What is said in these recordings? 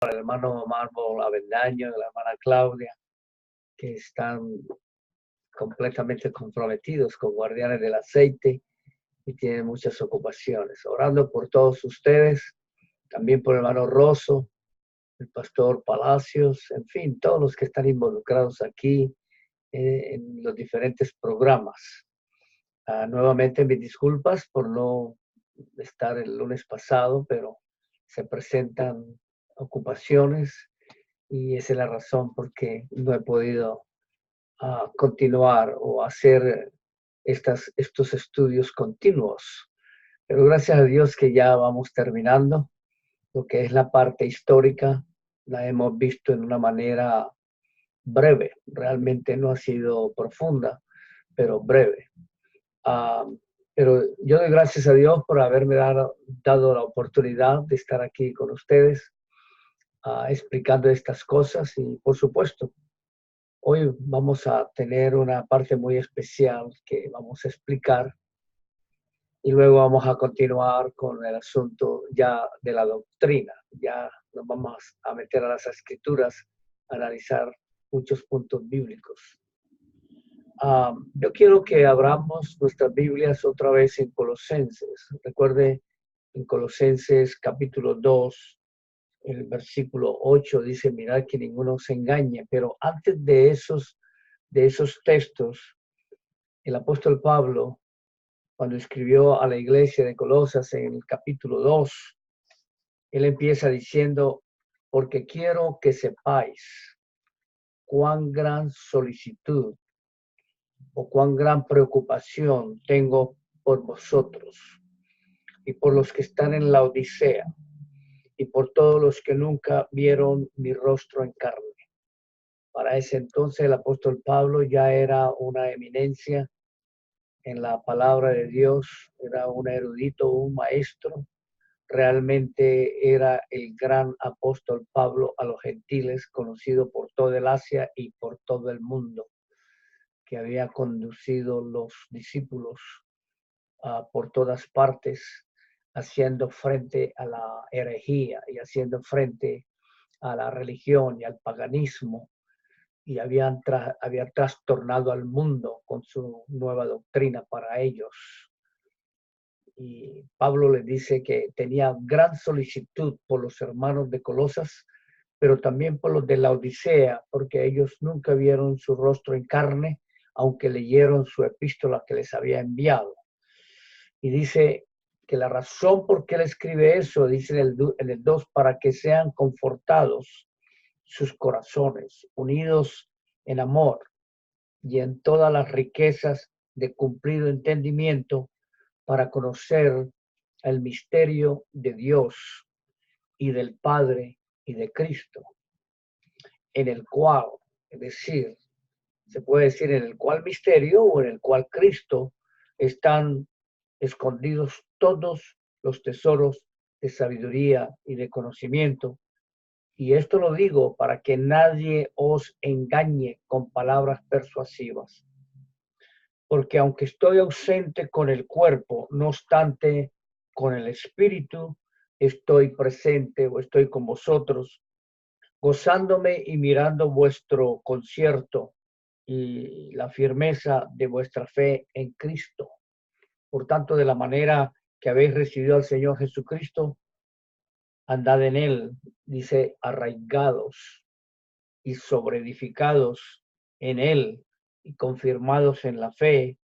al hermano Marvel Avendaño, la hermana Claudia, que están completamente comprometidos con Guardianes del Aceite y tienen muchas ocupaciones. Orando por todos ustedes, también por el hermano Rosso, el pastor Palacios, en fin, todos los que están involucrados aquí en los diferentes programas. Nuevamente mis disculpas por no estar el lunes pasado, pero se presentan ocupaciones y esa es la razón por qué no he podido continuar o hacer estos estudios continuos. Pero gracias a Dios que ya vamos terminando. Lo que es la parte histórica la hemos visto en una manera breve. Realmente no ha sido profunda, pero breve. Pero yo doy gracias a Dios por haberme dado la oportunidad de estar aquí con ustedes explicando estas cosas y por supuesto hoy vamos a tener una parte muy especial que vamos a explicar y luego vamos a continuar con el asunto ya de la doctrina. Ya nos vamos a meter a las escrituras, a analizar muchos puntos bíblicos. Yo quiero que abramos nuestras Biblias otra vez en Colosenses. Recuerde, en Colosenses capítulo 2, el versículo 8 dice, mirad que ninguno se engañe. Pero antes de esos textos, el apóstol Pablo, cuando escribió a la iglesia de Colosas en el capítulo 2, él empieza diciendo, porque quiero que sepáis cuán gran solicitud o cuán gran preocupación tengo por vosotros y por los que están en la Odisea y por todos los que nunca vieron mi rostro en carne. Para ese entonces el apóstol Pablo ya era una eminencia en la palabra de Dios, era un erudito, un maestro. Realmente era el gran apóstol Pablo a los gentiles, conocido por toda el Asia y por todo el mundo, que había conducido los discípulos por todas partes, haciendo frente a la herejía y haciendo frente a la religión y al paganismo, y había trastornado al mundo con su nueva doctrina para ellos. Y Pablo le dice que tenía gran solicitud por los hermanos de Colosas, pero también por los de la Odisea, porque ellos nunca vieron su rostro en carne, aunque leyeron su epístola que les había enviado. Y dice que la razón por qué él escribe eso, dice en el 2, para que sean confortados sus corazones, unidos en amor y en todas las riquezas de cumplido entendimiento, para conocer el misterio de Dios y del Padre y de Cristo, en el cual, es decir, se puede decir en el cual misterio o en el cual Cristo están escondidos todos los tesoros de sabiduría y de conocimiento. Y esto lo digo para que nadie os engañe con palabras persuasivas. Porque aunque estoy ausente con el cuerpo, no obstante, con el espíritu estoy presente o estoy con vosotros, gozándome y mirando vuestro concierto y la firmeza de vuestra fe en Cristo. Por tanto, de la manera que habéis recibido al Señor Jesucristo, andad en él, dice, arraigados y sobreedificados en él y confirmados en la fe,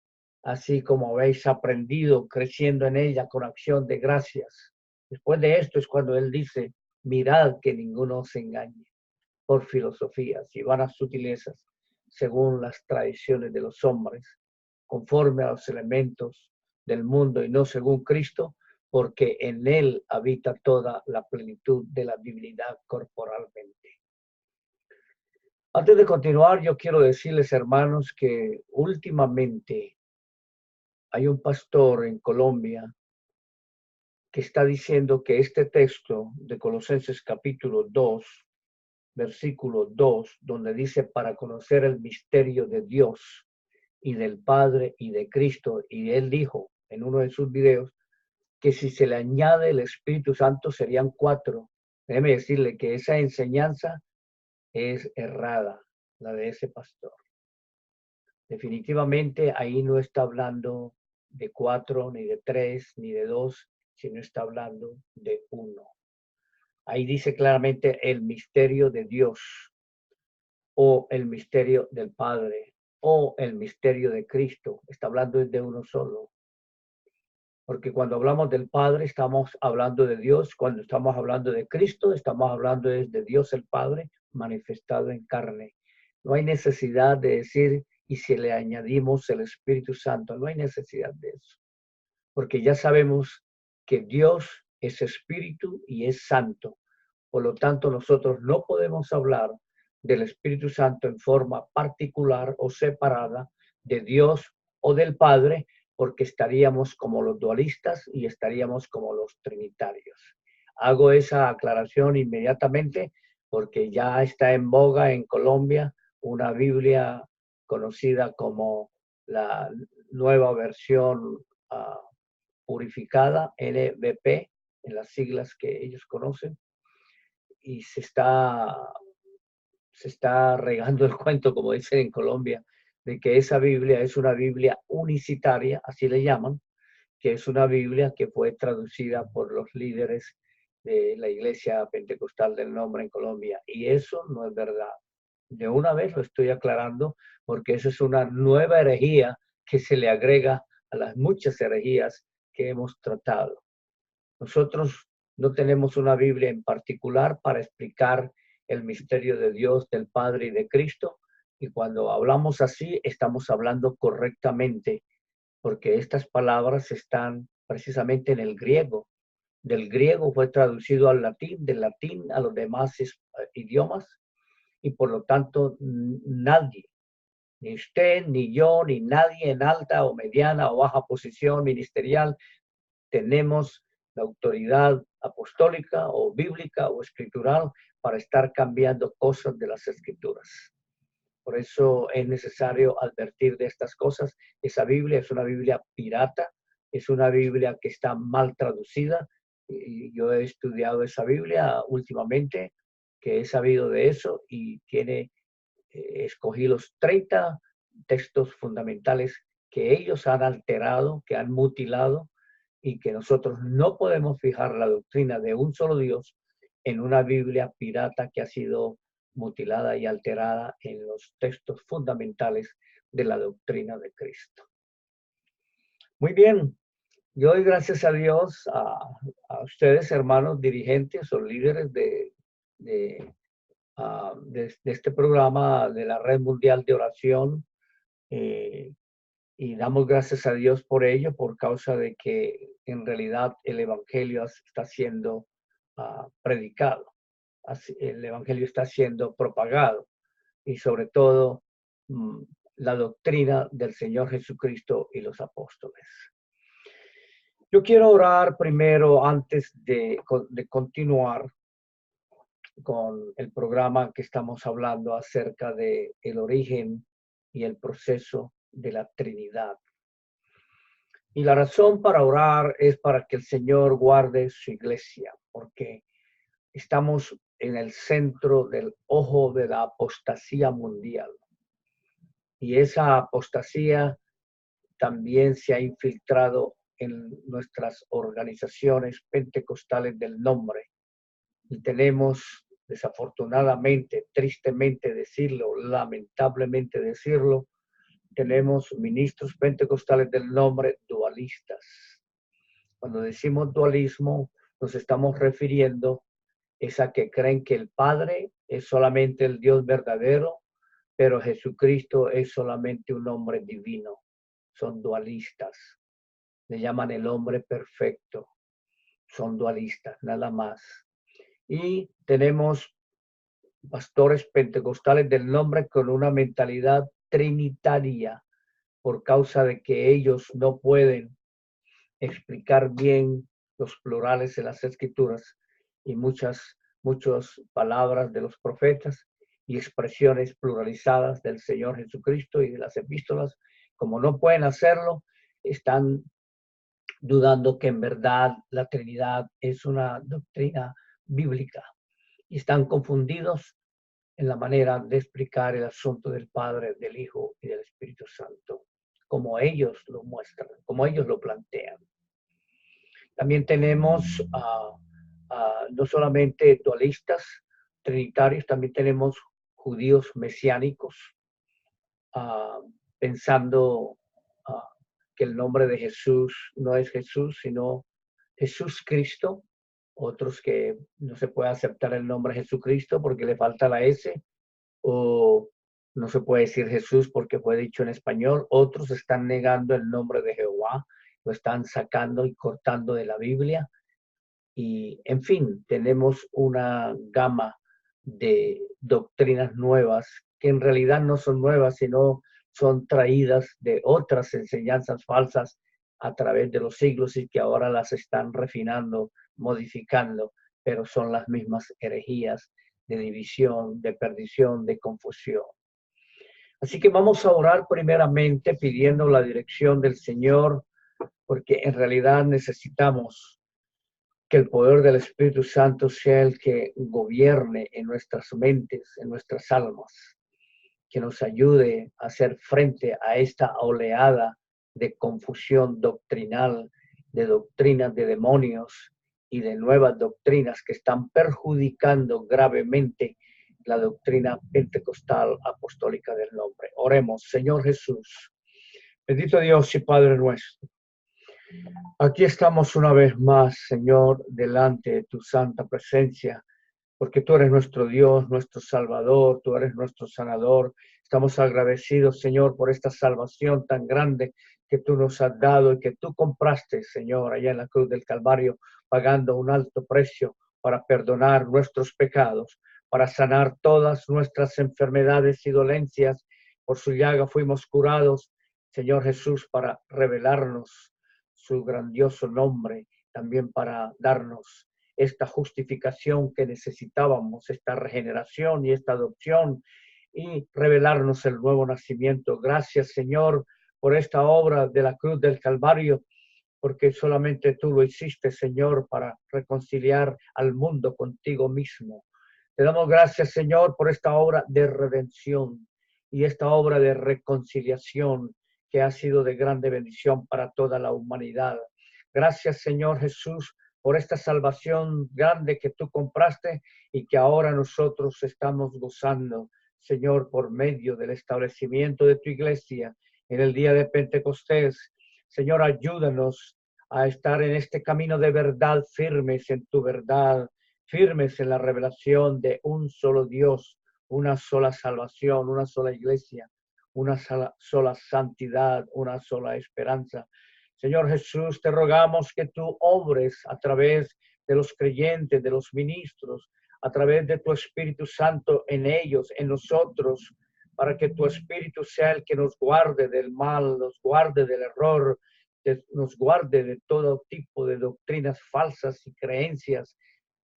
así como habéis aprendido, creciendo en ella con acción de gracias. Después de esto es cuando él dice, mirad que ninguno os engañe por filosofías y vanas sutilezas, según las tradiciones de los hombres, conforme a los elementos del mundo y no según Cristo, porque en él habita toda la plenitud de la divinidad corporalmente. Antes de continuar, yo quiero decirles, hermanos, que últimamente hay un pastor en Colombia que está diciendo que este texto de Colosenses capítulo 2, versículo 2, donde dice para conocer el misterio de Dios y del Padre y de Cristo, y él dijo en uno de sus videos que si se le añade el Espíritu Santo serían 4, Déjeme decirle que esa enseñanza es errada, la de ese pastor. Definitivamente ahí no está hablando de 4, ni de 3, ni de 2, sino está hablando de uno. Ahí dice claramente el misterio de Dios, o el misterio del Padre, o el misterio de Cristo. Está hablando de uno solo. Porque cuando hablamos del Padre, estamos hablando de Dios. Cuando estamos hablando de Cristo, estamos hablando de Dios el Padre manifestado en carne. No hay necesidad de decir, y si le añadimos el Espíritu Santo, no hay necesidad de eso. Porque ya sabemos que Dios es Espíritu y es Santo. Por lo tanto, nosotros no podemos hablar del Espíritu Santo en forma particular o separada de Dios o del Padre, porque estaríamos como los dualistas y estaríamos como los trinitarios. Hago esa aclaración inmediatamente porque ya está en boga en Colombia una Biblia conocida como la nueva versión purificada, NBP, en las siglas que ellos conocen, y se está regando el cuento, como dicen en Colombia, de que esa Biblia es una Biblia unicitaria, así le llaman, que es una Biblia que fue traducida por los líderes de la Iglesia Pentecostal del Nombre en Colombia. Y eso no es verdad. De una vez lo estoy aclarando, porque eso es una nueva herejía que se le agrega a las muchas herejías que hemos tratado. Nosotros no tenemos una Biblia en particular para explicar el misterio de Dios, del Padre y de Cristo. Y cuando hablamos así, estamos hablando correctamente, porque estas palabras están precisamente en el griego. Del griego fue traducido al latín, del latín a los demás idiomas, y por lo tanto nadie, ni usted, ni yo, ni nadie en alta o mediana o baja posición ministerial, tenemos la autoridad apostólica o bíblica o escritural para estar cambiando cosas de las escrituras. Por eso es necesario advertir de estas cosas. Esa Biblia es una Biblia pirata, es una Biblia que está mal traducida. Y yo he estudiado esa Biblia últimamente, que he sabido de eso, y escogí los 30 textos fundamentales que ellos han alterado, que han mutilado, y que nosotros no podemos fijar la doctrina de un solo Dios en una Biblia pirata que ha sido mutilada y alterada en los textos fundamentales de la doctrina de Cristo. Muy bien, yo doy gracias a Dios, a ustedes, hermanos dirigentes o líderes de este programa de la Red Mundial de Oración, y damos gracias a Dios por ello, por causa de que en realidad el Evangelio está siendo predicado, el Evangelio está siendo propagado, y sobre todo la doctrina del Señor Jesucristo y los apóstoles. Yo quiero orar primero antes de continuar con el programa que estamos hablando acerca de el origen y el proceso de la Trinidad. Y la razón para orar es para que el Señor guarde su iglesia, porque estamos en el centro del ojo de la apostasía mundial. Y esa apostasía también se ha infiltrado en nuestras organizaciones pentecostales del nombre. Y tenemos, desafortunadamente, tristemente decirlo, lamentablemente decirlo, tenemos ministros pentecostales del nombre dualistas. Cuando decimos dualismo, nos estamos refiriendo a que creen que el Padre es solamente el Dios verdadero, pero Jesucristo es solamente un hombre divino. Son dualistas. Le llaman el hombre perfecto. Son dualistas, nada más. Y tenemos pastores pentecostales del nombre con una mentalidad trinitaria, por causa de que ellos no pueden explicar bien los plurales de las escrituras y muchas palabras de los profetas y expresiones pluralizadas del Señor Jesucristo y de las epístolas. Como no pueden hacerlo, están dudando que en verdad la Trinidad es una doctrina bíblica. y están confundidos en la manera de explicar el asunto del Padre, del Hijo y del Espíritu Santo, como ellos lo muestran, como ellos lo plantean. También tenemos no solamente dualistas, trinitarios, también tenemos judíos mesiánicos, pensando que el nombre de Jesús no es Jesús, sino Jesús Cristo. Otros que no se puede aceptar el nombre Jesucristo porque le falta la S, o no se puede decir Jesús porque fue dicho en español. Otros están negando el nombre de Jehová, lo están sacando y cortando de la Biblia. Y, en fin, tenemos una gama de doctrinas nuevas que en realidad no son nuevas, sino son traídas de otras enseñanzas falsas a través de los siglos y que ahora las están refinando, modificando, pero son las mismas herejías de división, de perdición, de confusión. Así que vamos a orar primeramente pidiendo la dirección del Señor, porque en realidad necesitamos que el poder del Espíritu Santo sea el que gobierne en nuestras mentes, en nuestras almas, que nos ayude a hacer frente a esta oleada de confusión doctrinal, de doctrinas de demonios y de nuevas doctrinas que están perjudicando gravemente la doctrina pentecostal apostólica del nombre. Oremos, Señor Jesús, bendito Dios y Padre nuestro. Aquí estamos una vez más, Señor, delante de tu santa presencia, porque tú eres nuestro Dios, nuestro Salvador, tú eres nuestro sanador. Estamos agradecidos, Señor, por esta salvación tan grande que tú nos has dado y que tú compraste, Señor, allá en la cruz del Calvario, pagando un alto precio para perdonar nuestros pecados, para sanar todas nuestras enfermedades y dolencias. Por su llaga fuimos curados, Señor Jesús, para revelarnos su grandioso nombre, también para darnos esta justificación que necesitábamos, esta regeneración y esta adopción, y revelarnos el nuevo nacimiento. Gracias, Señor, por esta obra de la cruz del Calvario, porque solamente tú lo hiciste, Señor, para reconciliar al mundo contigo mismo. Te damos gracias, Señor, por esta obra de redención y esta obra de reconciliación que ha sido de grande bendición para toda la humanidad. Gracias, Señor Jesús, por esta salvación grande que tú compraste y que ahora nosotros estamos gozando, Señor, por medio del establecimiento de tu iglesia en el día de Pentecostés. Señor, ayúdanos a estar en este camino de verdad, firmes en tu verdad, firmes en la revelación de un solo Dios, una sola salvación, una sola iglesia, una sola santidad, una sola esperanza. Señor Jesús, te rogamos que tú obres a través de los creyentes, de los ministros, a través de tu Espíritu Santo en ellos, en nosotros, para que tu Espíritu sea el que nos guarde del mal, nos guarde del error, nos guarde de todo tipo de doctrinas falsas y creencias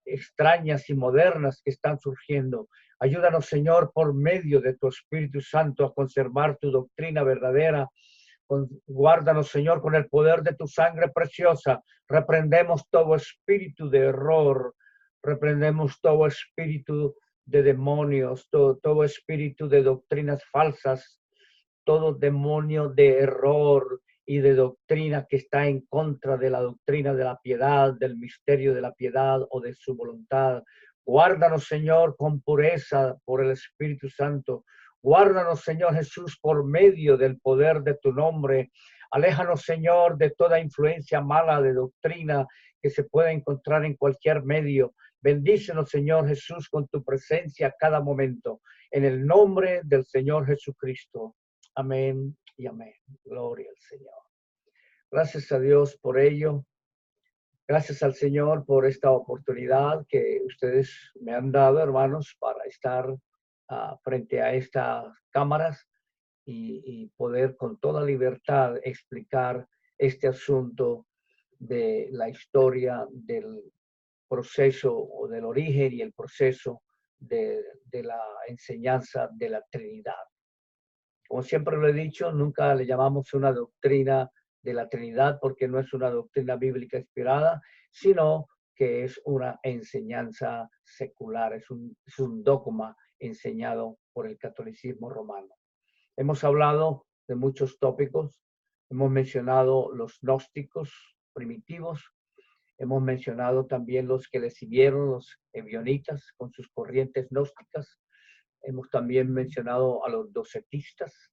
extrañas y modernas que están surgiendo. Ayúdanos, Señor, por medio de tu Espíritu Santo a conservar tu doctrina verdadera. Guárdanos, Señor, con el poder de tu sangre preciosa. Reprendemos todo espíritu de error, reprendemos todo espíritu de demonios, todo espíritu de doctrinas falsas, todo demonio de error y de doctrina que está en contra de la doctrina de la piedad, del misterio de la piedad o de su voluntad. Guárdanos, Señor, con pureza por el Espíritu Santo. Guárdanos, Señor Jesús, por medio del poder de tu nombre. Aléjanos, Señor, de toda influencia mala de doctrina que se pueda encontrar en cualquier medio. Bendícenos, Señor Jesús, con tu presencia a cada momento. En el nombre del Señor Jesucristo. Amén y amén. Gloria al Señor. Gracias a Dios por ello. Gracias al Señor por esta oportunidad que ustedes me han dado, hermanos, para estar frente a estas cámaras y poder con toda libertad explicar este asunto de la historia del proceso o del origen y el proceso de la enseñanza de la Trinidad. Como siempre lo he dicho, nunca le llamamos una doctrina de la Trinidad porque no es una doctrina bíblica inspirada, sino que es una enseñanza secular, es un dogma enseñado por el catolicismo romano. Hemos hablado de muchos tópicos, hemos mencionado los gnósticos primitivos, hemos mencionado también los que le siguieron, los ebionitas con sus corrientes gnósticas, hemos también mencionado a los docetistas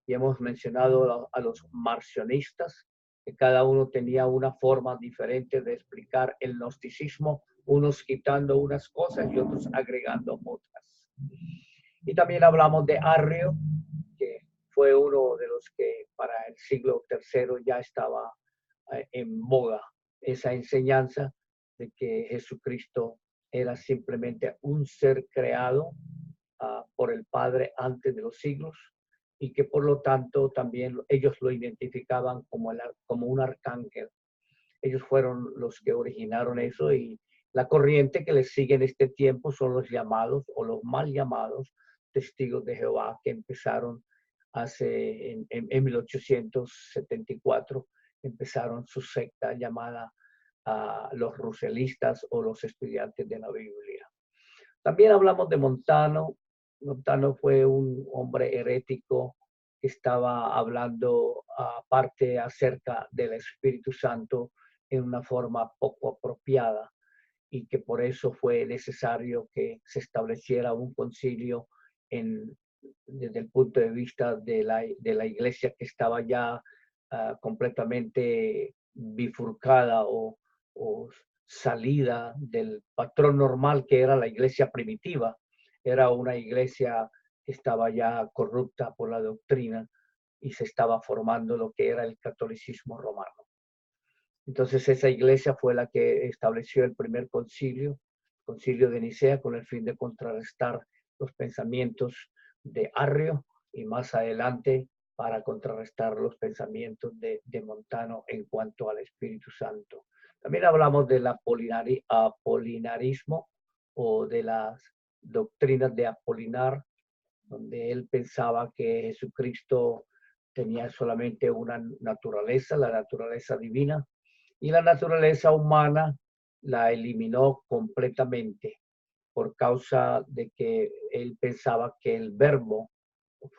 y hemos mencionado a los marcionistas, que cada uno tenía una forma diferente de explicar el gnosticismo, unos quitando unas cosas y otros agregando otras. Y también hablamos de Arrio, que fue uno de los que para el siglo III ya estaba en boga esa enseñanza de que Jesucristo era simplemente un ser creado por el Padre antes de los siglos y que por lo tanto también ellos lo identificaban como un arcángel. Ellos fueron los que originaron eso y la corriente que les sigue en este tiempo son los llamados o los mal llamados testigos de Jehová que empezaron en 1874, empezaron su secta llamada los ruselistas o los estudiantes de la Biblia. También hablamos de Montano. Montano fue un hombre herético que estaba hablando aparte acerca del Espíritu Santo en una forma poco apropiada y que por eso fue necesario que se estableciera un concilio desde el punto de vista de la iglesia que estaba ya completamente bifurcada o salida del patrón normal que era la iglesia primitiva. Era una iglesia que estaba ya corrupta por la doctrina y se estaba formando lo que era el catolicismo romano. Entonces esa iglesia fue la que estableció el primer concilio de Nicea, con el fin de contrarrestar los pensamientos de Arrio y más adelante para contrarrestar los pensamientos de Montano en cuanto al Espíritu Santo. También hablamos del apolinarismo o de las doctrinas de Apolinar, donde él pensaba que Jesucristo tenía solamente una naturaleza, la naturaleza divina, y la naturaleza humana la eliminó completamente por causa de que él pensaba que el verbo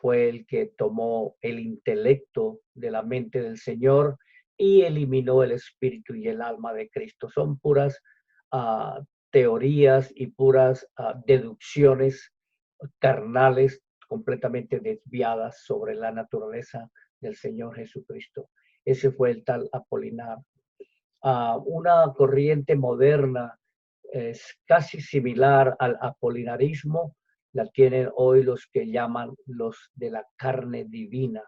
fue el que tomó el intelecto de la mente del Señor y eliminó el espíritu y el alma de Cristo. Son puras teorías y puras deducciones carnales completamente desviadas sobre la naturaleza del Señor Jesucristo. Ese fue el tal Apolinar. Una corriente moderna es casi similar al apolinarismo, la tienen hoy los que llaman los de la carne divina,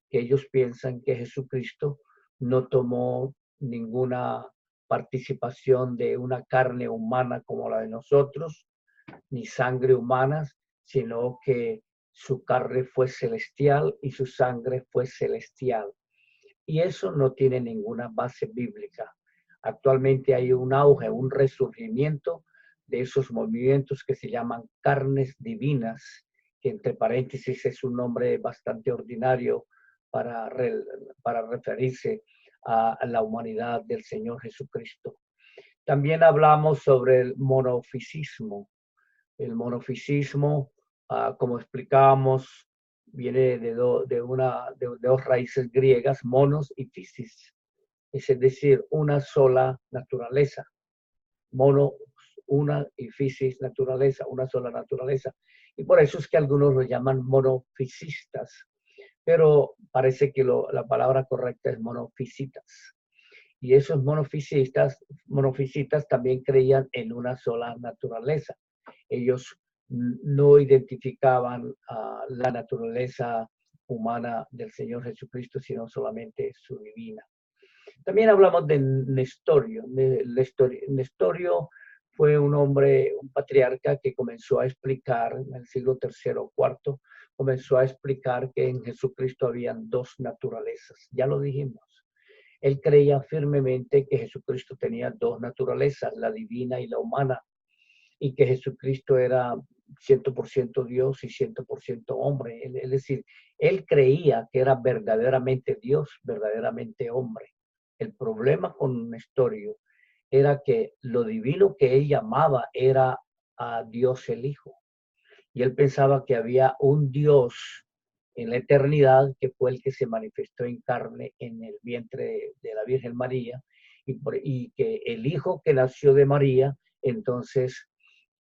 que ellos piensan que Jesucristo no tomó ninguna participación de una carne humana como la de nosotros, ni sangre humana, sino que su carne fue celestial y su sangre fue celestial. Y eso no tiene ninguna base bíblica. Actualmente hay un auge, un resurgimiento de esos movimientos que se llaman carnes divinas, que entre paréntesis es un nombre bastante ordinario para referirse a la humanidad del Señor Jesucristo. También hablamos sobre el monofisismo. El monofisismo, como explicábamos, viene de dos raíces griegas, monos y fisis, es decir, una sola naturaleza. Mono, una, y fisis, naturaleza, una sola naturaleza. Y por eso es que algunos lo llaman monofisistas, pero parece que la palabra correcta es monofisitas. Y esos monofisitas también creían en una sola naturaleza. Ellos no identificaban la naturaleza humana del Señor Jesucristo, sino solamente su divina. También hablamos de Nestorio. Nestorio fue un hombre, un patriarca que comenzó a explicar en el siglo III o IV, comenzó a explicar que en Jesucristo habían dos naturalezas. Ya lo dijimos. Él creía firmemente que Jesucristo tenía dos naturalezas, la divina y la humana, y que Jesucristo era 100% Dios y 100% hombre. Es decir, él creía que era verdaderamente Dios, verdaderamente hombre. El problema con Nestorio era que lo divino que él llamaba era a Dios el Hijo. Y él pensaba que había un Dios en la eternidad que fue el que se manifestó en carne en el vientre de la Virgen María y que el hijo que nació de María entonces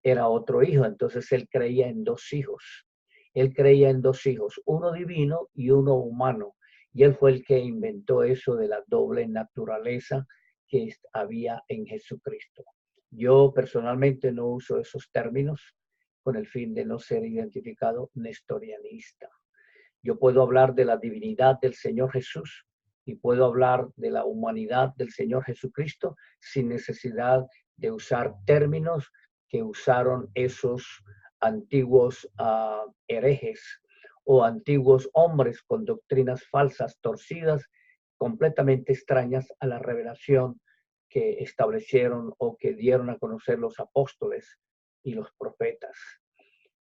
era otro hijo. Entonces él creía en dos hijos. Él creía en dos hijos, uno divino y uno humano. Y él fue el que inventó eso de la doble naturaleza que había en Jesucristo. Yo personalmente no uso esos términos con el fin de no ser identificado nestorianista. Yo puedo hablar de la divinidad del Señor Jesús y puedo hablar de la humanidad del Señor Jesucristo sin necesidad de usar términos que usaron esos antiguos herejes o antiguos hombres con doctrinas falsas, torcidas, completamente extrañas a la revelación que establecieron o que dieron a conocer los apóstoles y los profetas.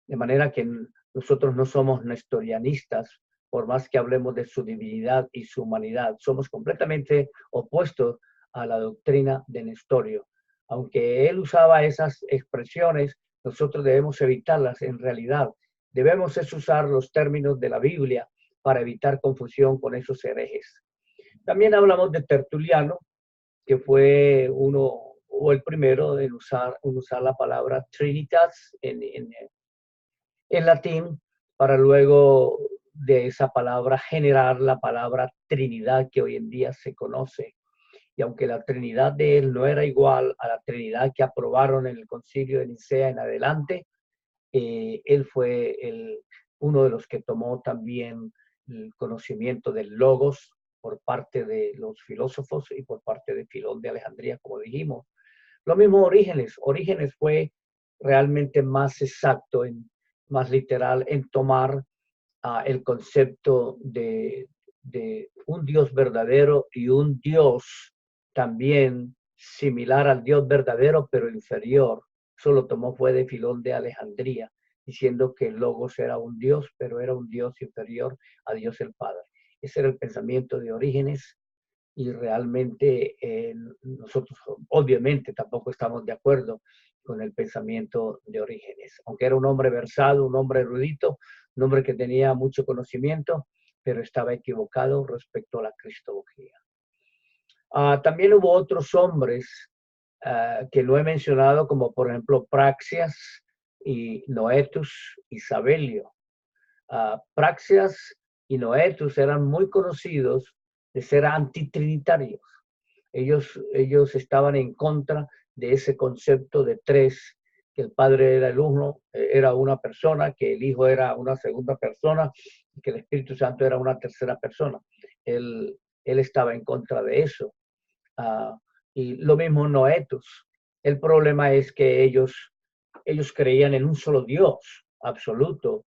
De manera que nosotros no somos nestorianistas, por más que hablemos de su divinidad y su humanidad. Somos completamente opuestos a la doctrina de Nestorio. Aunque él usaba esas expresiones, nosotros debemos evitarlas en realidad. Debemos usar los términos de la Biblia para evitar confusión con esos herejes. También hablamos de Tertuliano, que fue uno o el primero en usar la palabra Trinitas en latín para luego de esa palabra generar la palabra Trinidad que hoy en día se conoce. Y aunque la Trinidad de él no era igual a la Trinidad que aprobaron en el Concilio de Nicea en adelante, él fue uno de los que tomó también el conocimiento del logos por parte de los filósofos y por parte de Filón de Alejandría, como dijimos. Lo mismo Orígenes. Orígenes fue realmente más exacto, más literal en tomar el concepto de un Dios verdadero y un Dios también similar al Dios verdadero, pero inferior. Eso lo tomó fue de Filón de Alejandría, diciendo que el Logos era un Dios, pero era un Dios inferior a Dios el Padre. Ese era el pensamiento de Orígenes y realmente nosotros obviamente tampoco estamos de acuerdo con el pensamiento de Orígenes, aunque era un hombre versado, un hombre erudito, un hombre que tenía mucho conocimiento, pero estaba equivocado respecto a la cristología. También hubo otros hombres que no he mencionado, como por ejemplo Praxias y Noetus y Sabelio. Praxias y Noetus eran muy conocidos de ser antitrinitarios. Ellos estaban en contra de ese concepto de tres, que el Padre era el uno, era una persona, que el Hijo era una segunda persona y que el Espíritu Santo era una tercera persona. Él estaba en contra de eso. Y lo mismo Noetus. El problema es que ellos creían en un solo Dios absoluto.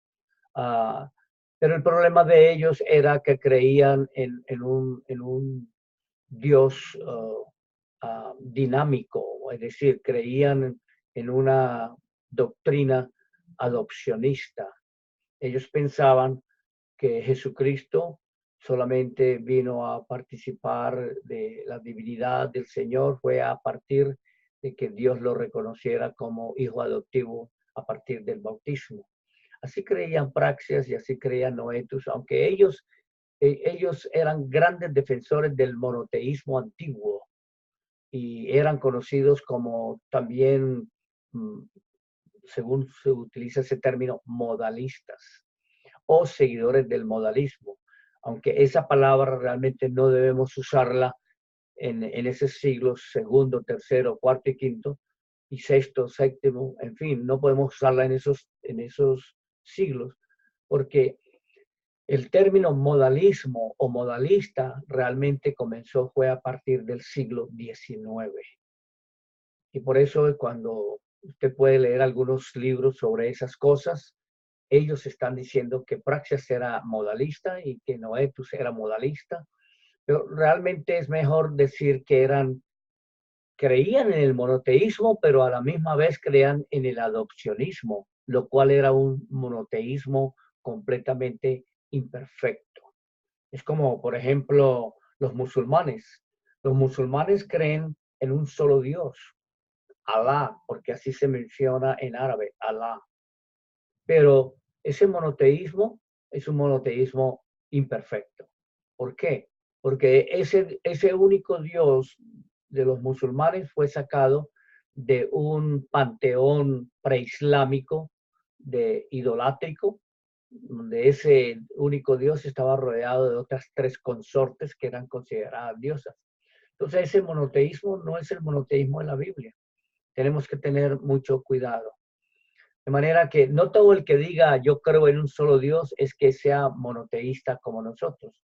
Pero el problema de ellos era que creían en un Dios dinámico, es decir, creían en una doctrina adopcionista. Ellos pensaban que Jesucristo solamente vino a participar de la divinidad del Señor, fue a partir de que Dios lo reconociera como hijo adoptivo a partir del bautismo. Así creían Praxias y así creían Noetus, aunque ellos eran grandes defensores del monoteísmo antiguo y eran conocidos como también, según se utiliza ese término, modalistas o seguidores del modalismo, aunque esa palabra realmente no debemos usarla en ese siglo segundo, tercero, cuarto y quinto, y sexto, séptimo, en fin, no podemos usarla en esos siglos, porque el término modalismo o modalista realmente fue a partir del siglo XIX. Y por eso cuando usted puede leer algunos libros sobre esas cosas, ellos están diciendo que Praxeas era modalista y que Noetus era modalista, pero realmente es mejor decir que creían en el monoteísmo, pero a la misma vez creían en el adopcionismo, lo cual era un monoteísmo completamente imperfecto. Es como, por ejemplo, los musulmanes. Los musulmanes creen en un solo Dios, Alá, porque así se menciona en árabe, Alá. Pero ese monoteísmo es un monoteísmo imperfecto. ¿Por qué? Porque ese único Dios de los musulmanes fue sacado de un panteón preislámico de idolátrico, donde ese único Dios estaba rodeado de otras tres consortes que eran consideradas diosas. Entonces ese monoteísmo no es el monoteísmo de la Biblia. Tenemos que tener mucho cuidado. De manera que no todo el que diga yo creo en un solo Dios es que sea monoteísta como nosotros.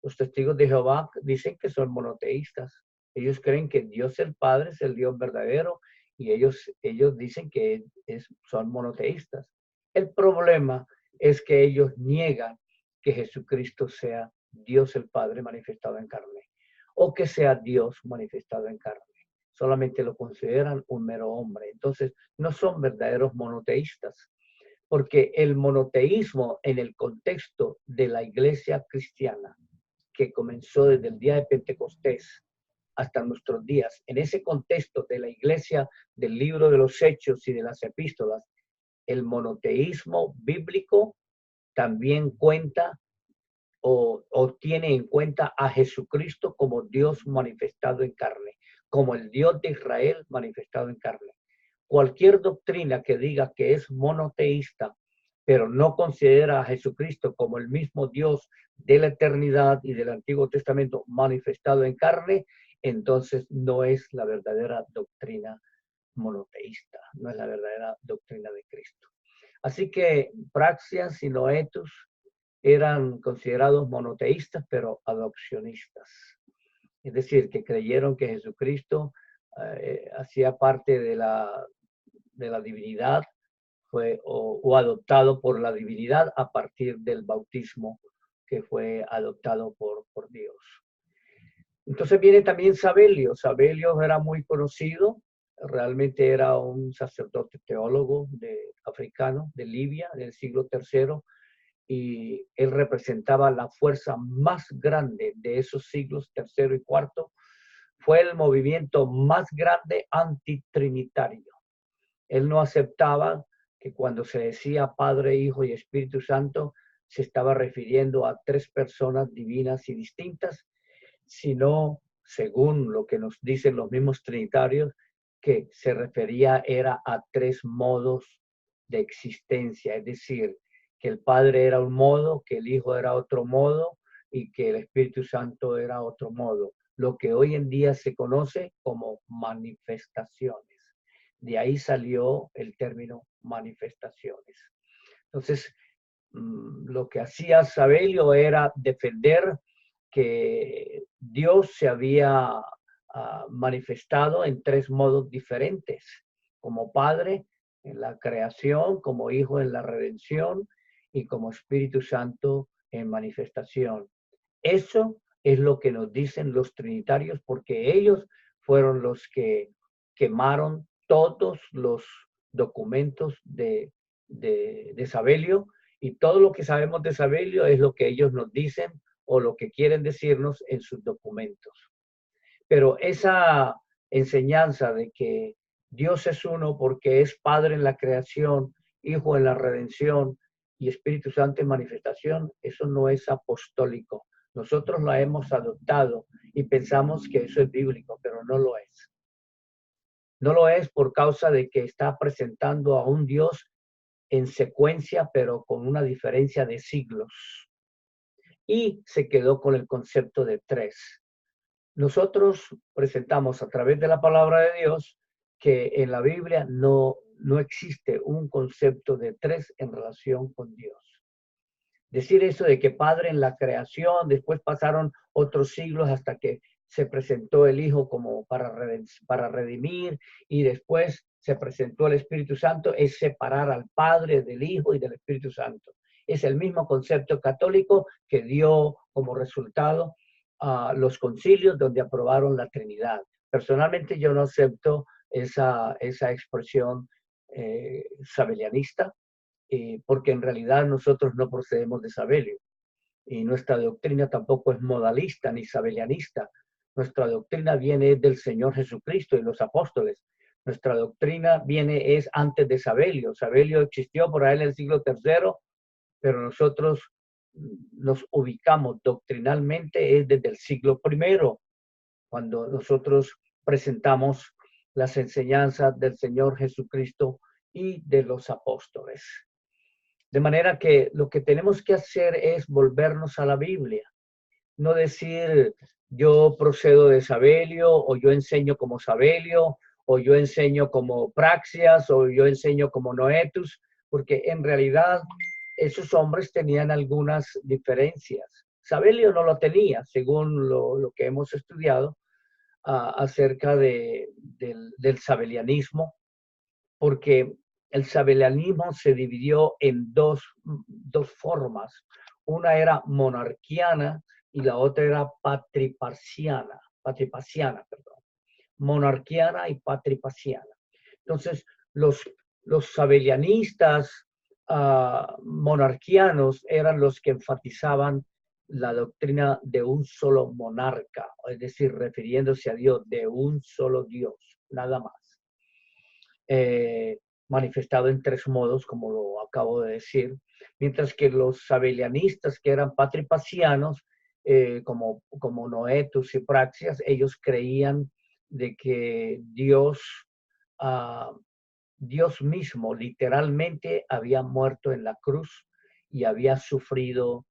Los testigos de Jehová dicen que son monoteístas. Ellos creen que Dios el Padre es el Dios verdadero y ellos dicen que son monoteístas. El problema es que ellos niegan que Jesucristo sea Dios el Padre manifestado en carne o que sea Dios manifestado en carne. Solamente lo consideran un mero hombre. Entonces, no son verdaderos monoteístas, porque el monoteísmo en el contexto de la iglesia cristiana, que comenzó desde el día de Pentecostés hasta nuestros días, en ese contexto de la iglesia del libro de los Hechos y de las epístolas, el monoteísmo bíblico también cuenta o tiene en cuenta a Jesucristo como Dios manifestado en carne, como el Dios de Israel manifestado en carne. Cualquier doctrina que diga que es monoteísta, pero no considera a Jesucristo como el mismo Dios de la eternidad y del Antiguo Testamento manifestado en carne, entonces no es la verdadera doctrina monoteísta, no es la verdadera doctrina de Cristo. Así que Praxias y Noetus eran considerados monoteístas, pero adopcionistas. Es decir, que creyeron que Jesucristo hacía parte de la divinidad o adoptado por la divinidad a partir del bautismo que fue adoptado por Dios. Entonces viene también Sabelio. Sabelio era muy conocido, realmente era un sacerdote teólogo africano de Libia del siglo III, y él representaba la fuerza más grande de esos siglos tercero y cuarto. Fue el movimiento más grande antitrinitario. Él no aceptaba que cuando se decía Padre, Hijo y Espíritu Santo se estaba refiriendo a tres personas divinas y distintas, sino, según lo que nos dicen los mismos trinitarios, que se refería era a tres modos de existencia, es decir, que el Padre era un modo, que el Hijo era otro modo y que el Espíritu Santo era otro modo, lo que hoy en día se conoce como manifestaciones. De ahí salió el término manifestaciones. Entonces, lo que hacía Sabelio era defender que Dios se había manifestado en tres modos diferentes, como Padre en la creación, como Hijo en la redención y como Espíritu Santo en manifestación. Eso es lo que nos dicen los trinitarios, porque ellos fueron los que quemaron todos los documentos de Sabelio, y todo lo que sabemos de Sabelio es lo que ellos nos dicen o lo que quieren decirnos en sus documentos. Pero esa enseñanza de que Dios es uno porque es Padre en la creación, Hijo en la redención y Espíritu Santo en manifestación, eso no es apostólico. Nosotros la hemos adoptado y pensamos que eso es bíblico, pero no lo es. No lo es por causa de que está presentando a un Dios en secuencia, pero con una diferencia de siglos. Y se quedó con el concepto de tres. Nosotros presentamos a través de la palabra de Dios que en la Biblia no existe un concepto de tres en relación con Dios. Decir eso de que Padre en la creación, después pasaron otros siglos hasta que se presentó el Hijo como para redimir, y después se presentó el Espíritu Santo, es separar al Padre del Hijo y del Espíritu Santo. Es el mismo concepto católico que dio como resultado a los concilios donde aprobaron la Trinidad. Personalmente yo no acepto esa expresión sabelianista, porque en realidad nosotros no procedemos de Sabelio y nuestra doctrina tampoco es modalista ni sabelianista. Nuestra doctrina viene del Señor Jesucristo y los apóstoles. Nuestra doctrina es antes de Sabelio. Sabelio existió por ahí en el siglo III, pero nosotros nos ubicamos doctrinalmente es desde el siglo I, cuando nosotros presentamos las enseñanzas del Señor Jesucristo y de los apóstoles. De manera que lo que tenemos que hacer es volvernos a la Biblia. No decir yo procedo de Sabelio, o yo enseño como Sabelio, o yo enseño como Praxias, o yo enseño como Noetus, porque en realidad esos hombres tenían algunas diferencias. Sabelio no lo tenía, según lo que hemos estudiado acerca del sabelianismo, porque el sabelianismo se dividió en dos formas. Una era monarquiana y la otra era patripaciana, perdón. Monarquiana y patripaciana. Entonces, los sabelianistas monarquianos eran los que enfatizaban la doctrina de un solo monarca, es decir, refiriéndose a Dios, de un solo Dios, nada más. Manifestado en tres modos, como lo acabo de decir, mientras que los sabelianistas, que eran patripacianos, como Noetus y Praxias, ellos creían de que Dios mismo literalmente había muerto en la cruz y había sufrido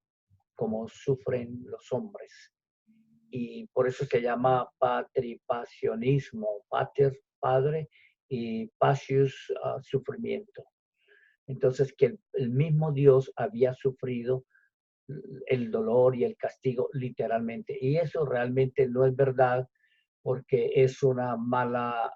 como sufren los hombres. Y por eso se llama patripacionismo, pater, padre, y pasius, sufrimiento. Entonces, que el mismo Dios había sufrido el dolor y el castigo literalmente. Y eso realmente no es verdad, porque es una mala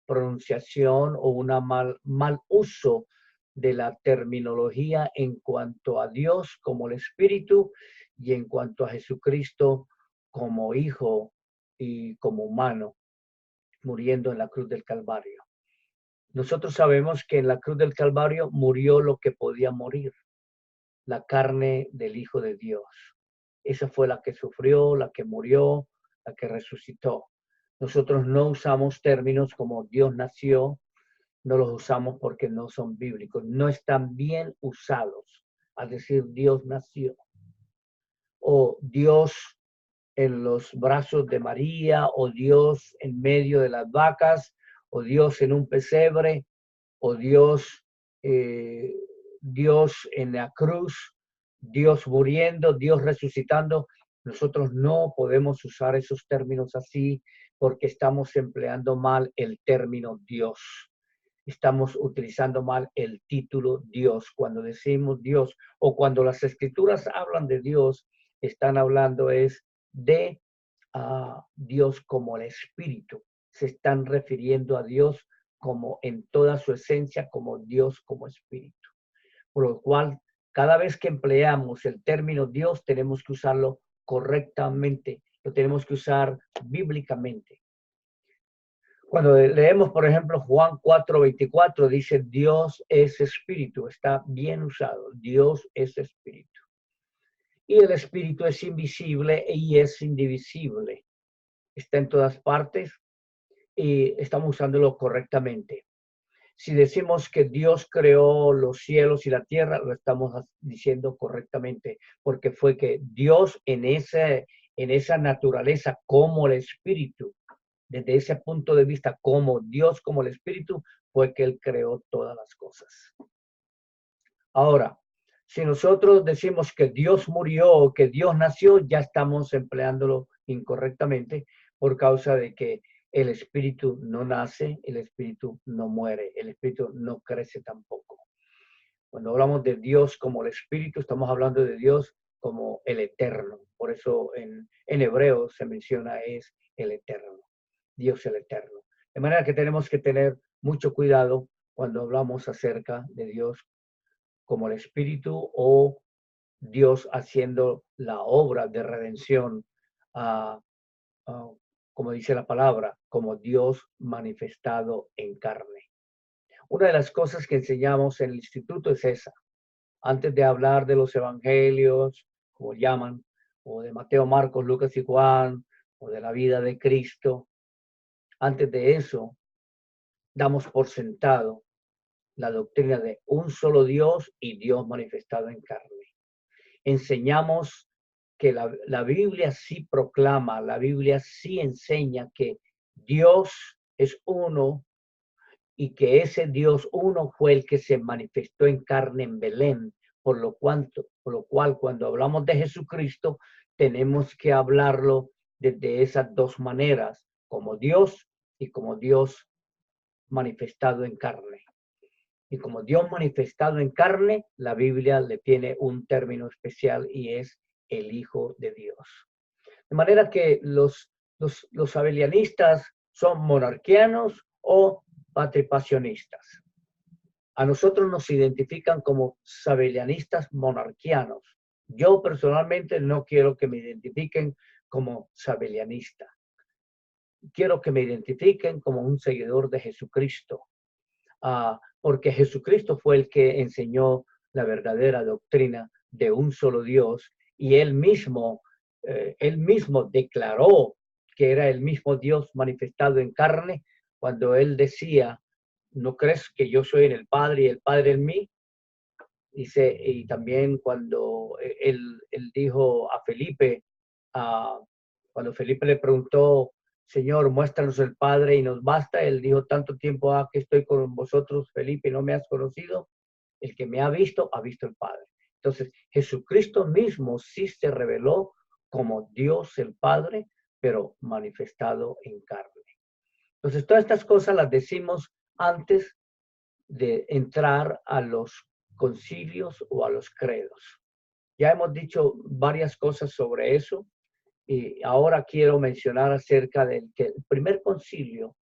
pronunciación o una mal uso de la terminología en cuanto a Dios como el Espíritu y en cuanto a Jesucristo como Hijo y como humano, muriendo en la cruz del Calvario. Nosotros sabemos que en la cruz del Calvario murió lo que podía morir, la carne del Hijo de Dios. Esa fue la que sufrió, la que murió, la que resucitó. Nosotros no usamos términos como Dios nació, no los usamos porque no son bíblicos, no están bien usados, al decir Dios nació, o Dios en los brazos de María, o Dios en medio de las vacas, o Dios en un pesebre, o Dios en la cruz, Dios muriendo, Dios resucitando. Nosotros no podemos usar esos términos así porque estamos empleando mal el término Dios. Estamos utilizando mal el título Dios. Cuando decimos Dios o cuando las escrituras hablan de Dios, están hablando es de Dios como el Espíritu. Se están refiriendo a Dios como en toda su esencia, como Dios como Espíritu. Por lo cual, cada vez que empleamos el término Dios, tenemos que usarlo correctamente, lo tenemos que usar bíblicamente. Cuando leemos, por ejemplo, Juan 4:24, dice Dios es Espíritu, está bien usado, Dios es Espíritu. Y el Espíritu es invisible y es indivisible. Está en todas partes y estamos usándolo correctamente. Si decimos que Dios creó los cielos y la tierra, lo estamos diciendo correctamente, porque fue que Dios en esa naturaleza como el Espíritu, desde ese punto de vista como Dios, como el Espíritu, fue que Él creó todas las cosas. Ahora, si nosotros decimos que Dios murió o que Dios nació, ya estamos empleándolo incorrectamente por causa de que el Espíritu no nace, el Espíritu no muere, el Espíritu no crece tampoco. Cuando hablamos de Dios como el Espíritu, estamos hablando de Dios como el Eterno. Por eso en hebreo se menciona es el Eterno, Dios el Eterno. De manera que tenemos que tener mucho cuidado cuando hablamos acerca de Dios como el Espíritu o Dios haciendo la obra de redención, como dice la palabra, como Dios manifestado en carne. Una de las cosas que enseñamos en el instituto es esa. Antes de hablar de los evangelios, como llaman, o de Mateo, Marcos, Lucas y Juan, o de la vida de Cristo, antes de eso, damos por sentado la doctrina de un solo Dios y Dios manifestado en carne. Enseñamos que la Biblia sí proclama, la Biblia sí enseña que Dios es uno y que ese Dios uno fue el que se manifestó en carne en Belén, por lo cual cuando hablamos de Jesucristo tenemos que hablarlo desde esas dos maneras, como Dios y como Dios manifestado en carne. Y como Dios manifestado en carne, la Biblia le tiene un término especial y es el Hijo de Dios. De manera que los abelianistas son monarquianos o patripasionistas. A nosotros nos identifican como sabellianistas monarquianos. Yo personalmente no quiero que me identifiquen como sabellianista. Quiero que me identifiquen como un seguidor de Jesucristo. Porque Jesucristo fue el que enseñó la verdadera doctrina de un solo Dios y él mismo declaró que era el mismo Dios manifestado en carne cuando él decía, ¿no crees que yo soy en el Padre y el Padre en mí? Dice, y también cuando él dijo a Felipe, cuando Felipe le preguntó, Señor, muéstranos el Padre y nos basta, él dijo, tanto tiempo que estoy con vosotros, Felipe, y no me has conocido, el que me ha visto el Padre. Entonces, Jesucristo mismo sí se reveló como Dios el Padre, pero manifestado en carne. Entonces, todas estas cosas las decimos antes de entrar a los concilios o a los credos. Ya hemos dicho varias cosas sobre eso y ahora quiero mencionar acerca del que el primer concilio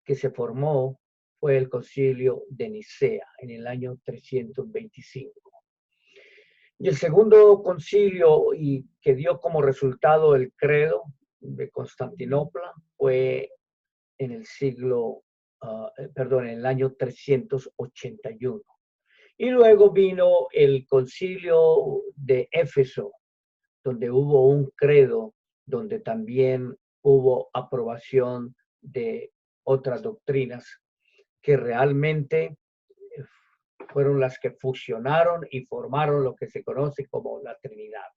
que se formó fue el concilio de Nicea en el año 325. Y el segundo concilio y que dio como resultado el credo de Constantinopla fue en el en el año 381. Y luego vino el concilio de Éfeso, donde hubo un credo, donde también hubo aprobación de otras doctrinas que realmente fueron las que fusionaron y formaron lo que se conoce como la Trinidad.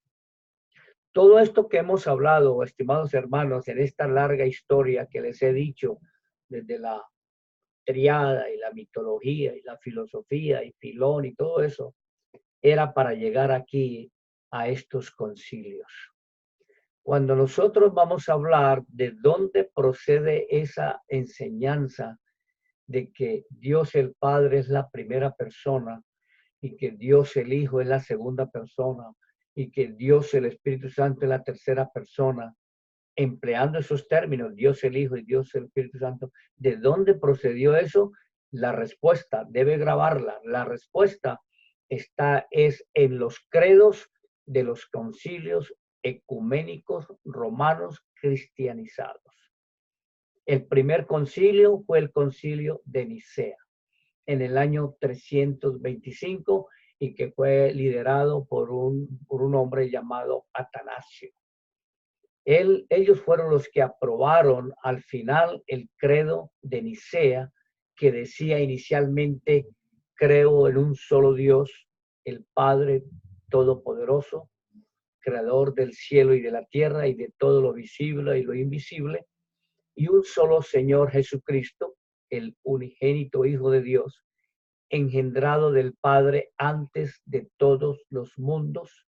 Todo esto que hemos hablado, estimados hermanos, en esta larga historia que les he dicho, desde la triada y la mitología y la filosofía y Filón y todo eso, era para llegar aquí a estos concilios. Cuando nosotros vamos a hablar de dónde procede esa enseñanza de que Dios el Padre es la primera persona y que Dios el Hijo es la segunda persona y que Dios el Espíritu Santo es la tercera persona, empleando esos términos, Dios el Hijo y Dios el Espíritu Santo, ¿de dónde procedió eso? La respuesta, debe grabarla, la respuesta es en los credos de los concilios ecuménicos romanos cristianizados. El primer concilio fue el concilio de Nicea en el año 325 y que fue liderado por un hombre llamado Atanasio. Ellos fueron los que aprobaron al final el credo de Nicea, que decía inicialmente, creo en un solo Dios, el Padre Todopoderoso, creador del cielo y de la tierra y de todo lo visible y lo invisible, y un solo Señor Jesucristo, el unigénito Hijo de Dios, engendrado del Padre antes de todos los mundos,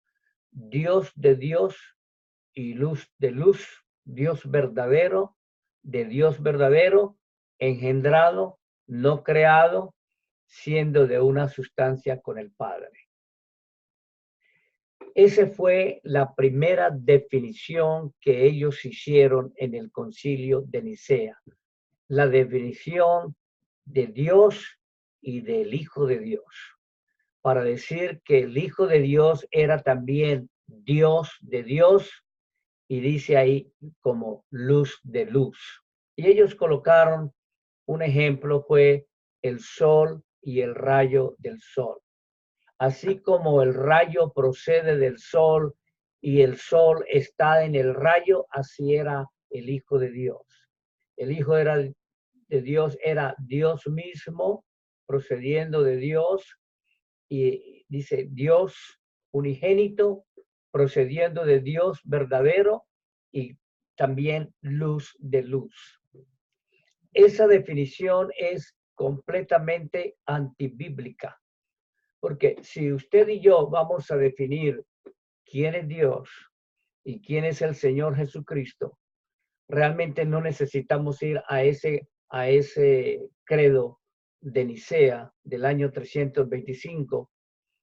Dios de Dios y luz de luz, Dios verdadero, de Dios verdadero, engendrado, no creado, siendo de una sustancia con el Padre. Esa fue la primera definición que ellos hicieron en el concilio de Nicea, la definición de Dios y del Hijo de Dios, para decir que el Hijo de Dios era también Dios de Dios, y dice ahí como luz de luz. Y ellos colocaron un ejemplo, fue el sol y el rayo del sol. Así como el rayo procede del sol y el sol está en el rayo, así era el Hijo de Dios. El Hijo de Dios era Dios mismo, procediendo de Dios, y dice Dios unigénito, procediendo de Dios verdadero, y también luz de luz. Esa definición es completamente antibíblica, porque si usted y yo vamos a definir quién es Dios y quién es el Señor Jesucristo, realmente no necesitamos ir a ese credo de Nicea del año 325,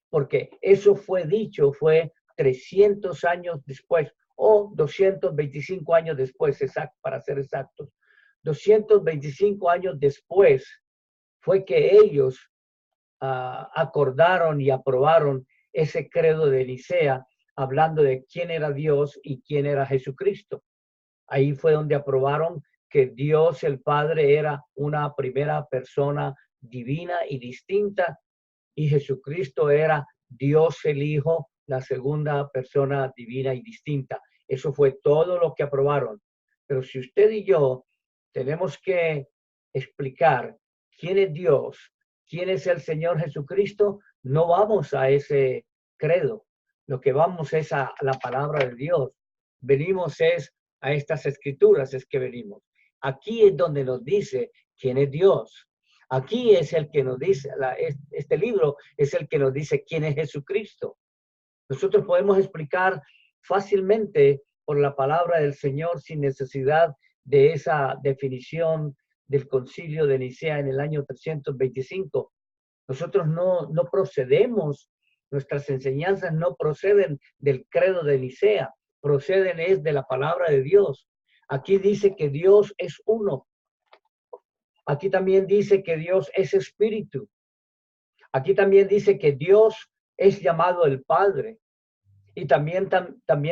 porque eso fue dicho, fue 300 años después, o 225 años después, para ser exactos. 225 años después fue que ellos acordaron y aprobaron ese credo de Nicea, hablando de quién era Dios y quién era Jesucristo. Ahí fue donde aprobaron que Dios el Padre era una primera persona divina y distinta, y Jesucristo era Dios el Hijo, la segunda persona divina y distinta. Eso fue todo lo que aprobaron. Pero si usted y yo tenemos que explicar quién es Dios, quién es el Señor Jesucristo, no vamos a ese credo. Lo que vamos es a la palabra de Dios. Venimos es a estas escrituras, es que venimos. Aquí es donde nos dice quién es Dios. Aquí es el que nos dice, este libro es el que nos dice quién es Jesucristo. Nosotros podemos explicar fácilmente por la palabra del Señor sin necesidad de esa definición del concilio de Nicea en el año 325. Nosotros no procedemos, nuestras enseñanzas no proceden del credo de Nicea, proceden es de la palabra de Dios. Aquí dice que Dios es uno. Aquí también dice que Dios es espíritu. Aquí también dice que Dios es llamado el Padre. Y también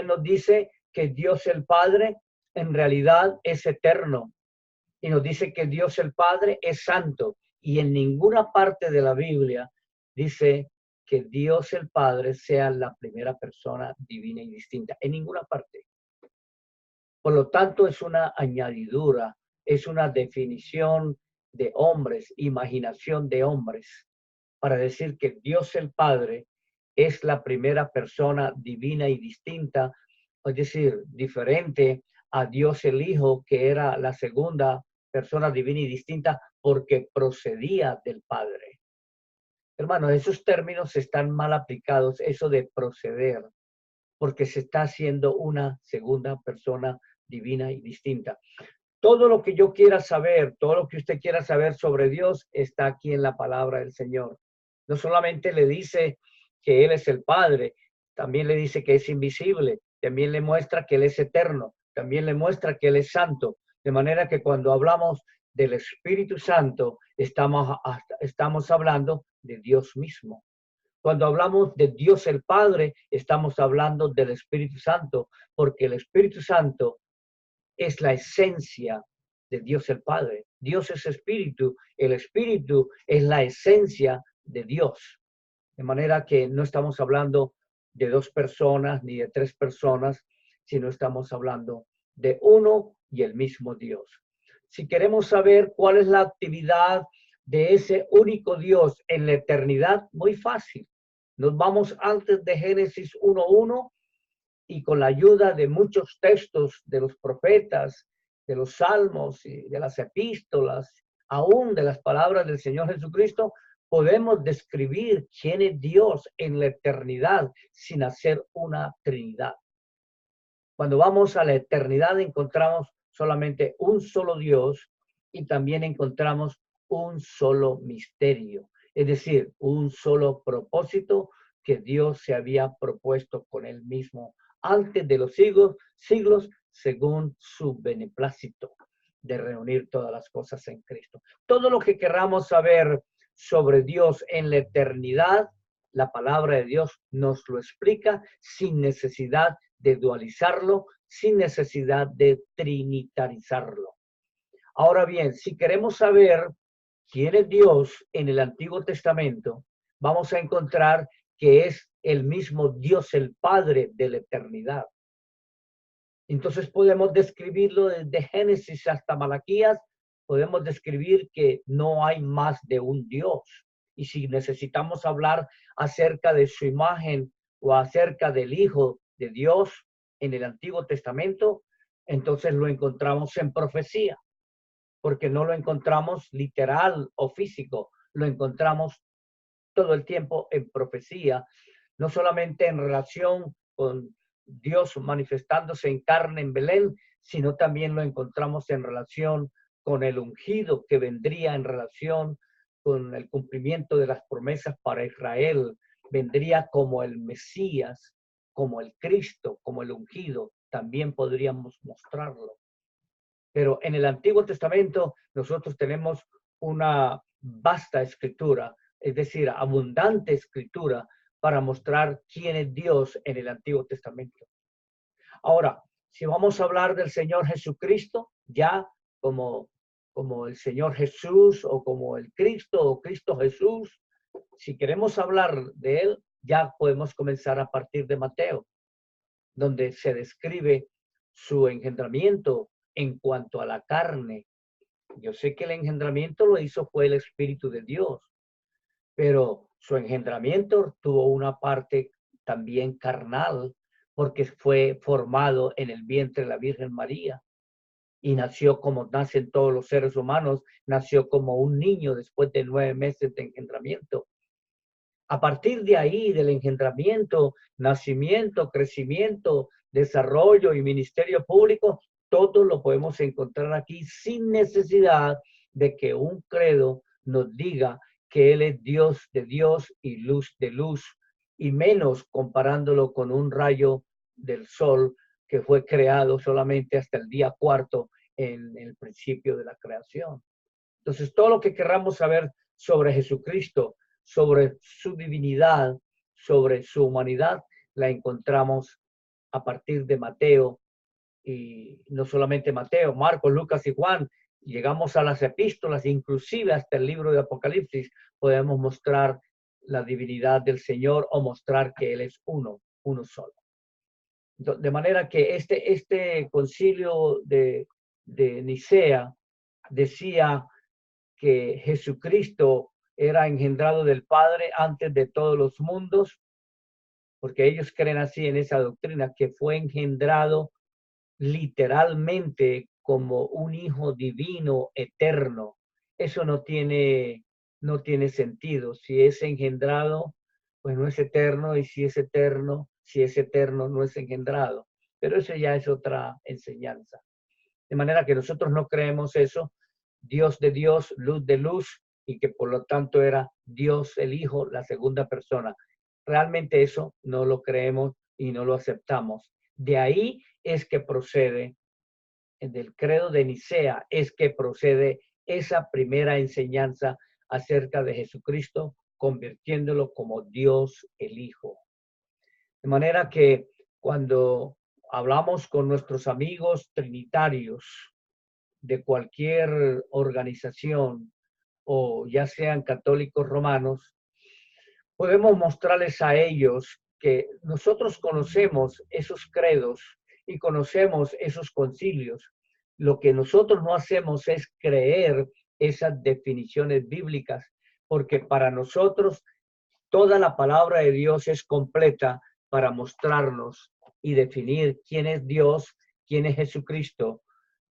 nos dice que Dios el Padre en realidad es eterno. Y nos dice que Dios el Padre es santo. Y en ninguna parte de la Biblia dice que Dios el Padre sea la primera persona divina y distinta. En ninguna parte. Por lo tanto, es una añadidura, es una definición de hombres, imaginación de hombres, para decir que Dios el Padre es la primera persona divina y distinta, es decir, diferente a Dios el Hijo, que era la segunda persona divina y distinta porque procedía del Padre. Hermanos, esos términos están mal aplicados, eso de proceder, porque se está haciendo una segunda persona divina y distinta. Todo lo que yo quiera saber, todo lo que usted quiera saber sobre Dios está aquí en la palabra del Señor. No solamente le dice que Él es el Padre, también le dice que es invisible, también le muestra que Él es eterno, también le muestra que Él es santo. De manera que cuando hablamos del Espíritu Santo, estamos hablando de Dios mismo. Cuando hablamos de Dios el Padre, estamos hablando del Espíritu Santo, porque el Espíritu Santo es la esencia de Dios el Padre. Dios es espíritu, el espíritu es la esencia de Dios. De manera que no estamos hablando de dos personas ni de tres personas, sino estamos hablando de uno y el mismo Dios. Si queremos saber cuál es la actividad de ese único Dios en la eternidad, muy fácil. Nos vamos antes de Génesis 1:1 y con la ayuda de muchos textos de los profetas, de los salmos y de las epístolas, aún de las palabras del Señor Jesucristo, podemos describir quién es Dios en la eternidad sin hacer una trinidad. Cuando vamos a la eternidad encontramos solamente un solo Dios y también encontramos un solo misterio, es decir, un solo propósito que Dios se había propuesto con él mismo antes de los siglos, según su beneplácito de reunir todas las cosas en Cristo. Todo lo que queramos saber sobre Dios en la eternidad, la palabra de Dios nos lo explica sin necesidad de dualizarlo, sin necesidad de trinitarizarlo. Ahora bien, si queremos saber quién es Dios en el Antiguo Testamento, vamos a encontrar que es el mismo Dios, el Padre de la eternidad. Entonces podemos describirlo desde Génesis hasta Malaquías, podemos describir que no hay más de un Dios. Y si necesitamos hablar acerca de su imagen o acerca del Hijo de Dios en el Antiguo Testamento, entonces lo encontramos en profecía, porque no lo encontramos literal o físico, lo encontramos todo el tiempo en profecía, no solamente en relación con Dios manifestándose en carne en Belén, sino también lo encontramos en relación con el ungido que vendría, en relación con el cumplimiento de las promesas para Israel, vendría como el Mesías, como el Cristo, como el ungido, también podríamos mostrarlo. Pero en el Antiguo Testamento nosotros tenemos una vasta escritura, es decir, abundante escritura para mostrar quién es Dios en el Antiguo Testamento. Ahora, si vamos a hablar del Señor Jesucristo, ya como el Señor Jesús o como el Cristo o Cristo Jesús, si queremos hablar de él, ya podemos comenzar a partir de Mateo, donde se describe su engendramiento en cuanto a la carne. Yo sé que el engendramiento lo hizo fue el Espíritu de Dios, pero su engendramiento tuvo una parte también carnal, porque fue formado en el vientre de la Virgen María y nació como nacen todos los seres humanos, nació como un niño después de 9 meses de engendramiento. A partir de ahí, del engendramiento, nacimiento, crecimiento, desarrollo y ministerio público, todo lo podemos encontrar aquí sin necesidad de que un credo nos diga que Él es Dios de Dios y luz de luz, y menos comparándolo con un rayo del sol que fue creado solamente hasta el día cuarto en el principio de la creación. Entonces, todo lo que querramos saber sobre Jesucristo, sobre su divinidad, sobre su humanidad, la encontramos a partir de Mateo, y no solamente Mateo, Marcos, Lucas y Juan. Llegamos a las epístolas, inclusive hasta el libro de Apocalipsis, podemos mostrar la divinidad del Señor o mostrar que Él es uno solo. De manera que este concilio de Nicea decía que Jesucristo era engendrado del Padre antes de todos los mundos, porque ellos creen así en esa doctrina, que fue engendrado literalmente como un hijo divino eterno. Eso no tiene sentido. Si es engendrado, pues no es eterno, y si es eterno, no es engendrado. Pero eso ya es otra enseñanza. De manera que nosotros no creemos eso, Dios de Dios, luz de luz, y que por lo tanto era Dios el Hijo, la segunda persona. Realmente eso no lo creemos y no lo aceptamos. De ahí es que procede, del credo de Nicea, es que procede esa primera enseñanza acerca de Jesucristo, convirtiéndolo como Dios el Hijo. De manera que cuando hablamos con nuestros amigos trinitarios de cualquier organización, o ya sean católicos romanos, podemos mostrarles a ellos que nosotros conocemos esos credos y conocemos esos concilios. Lo que nosotros no hacemos es creer esas definiciones bíblicas, porque para nosotros toda la palabra de Dios es completa para mostrarnos y definir quién es Dios, quién es Jesucristo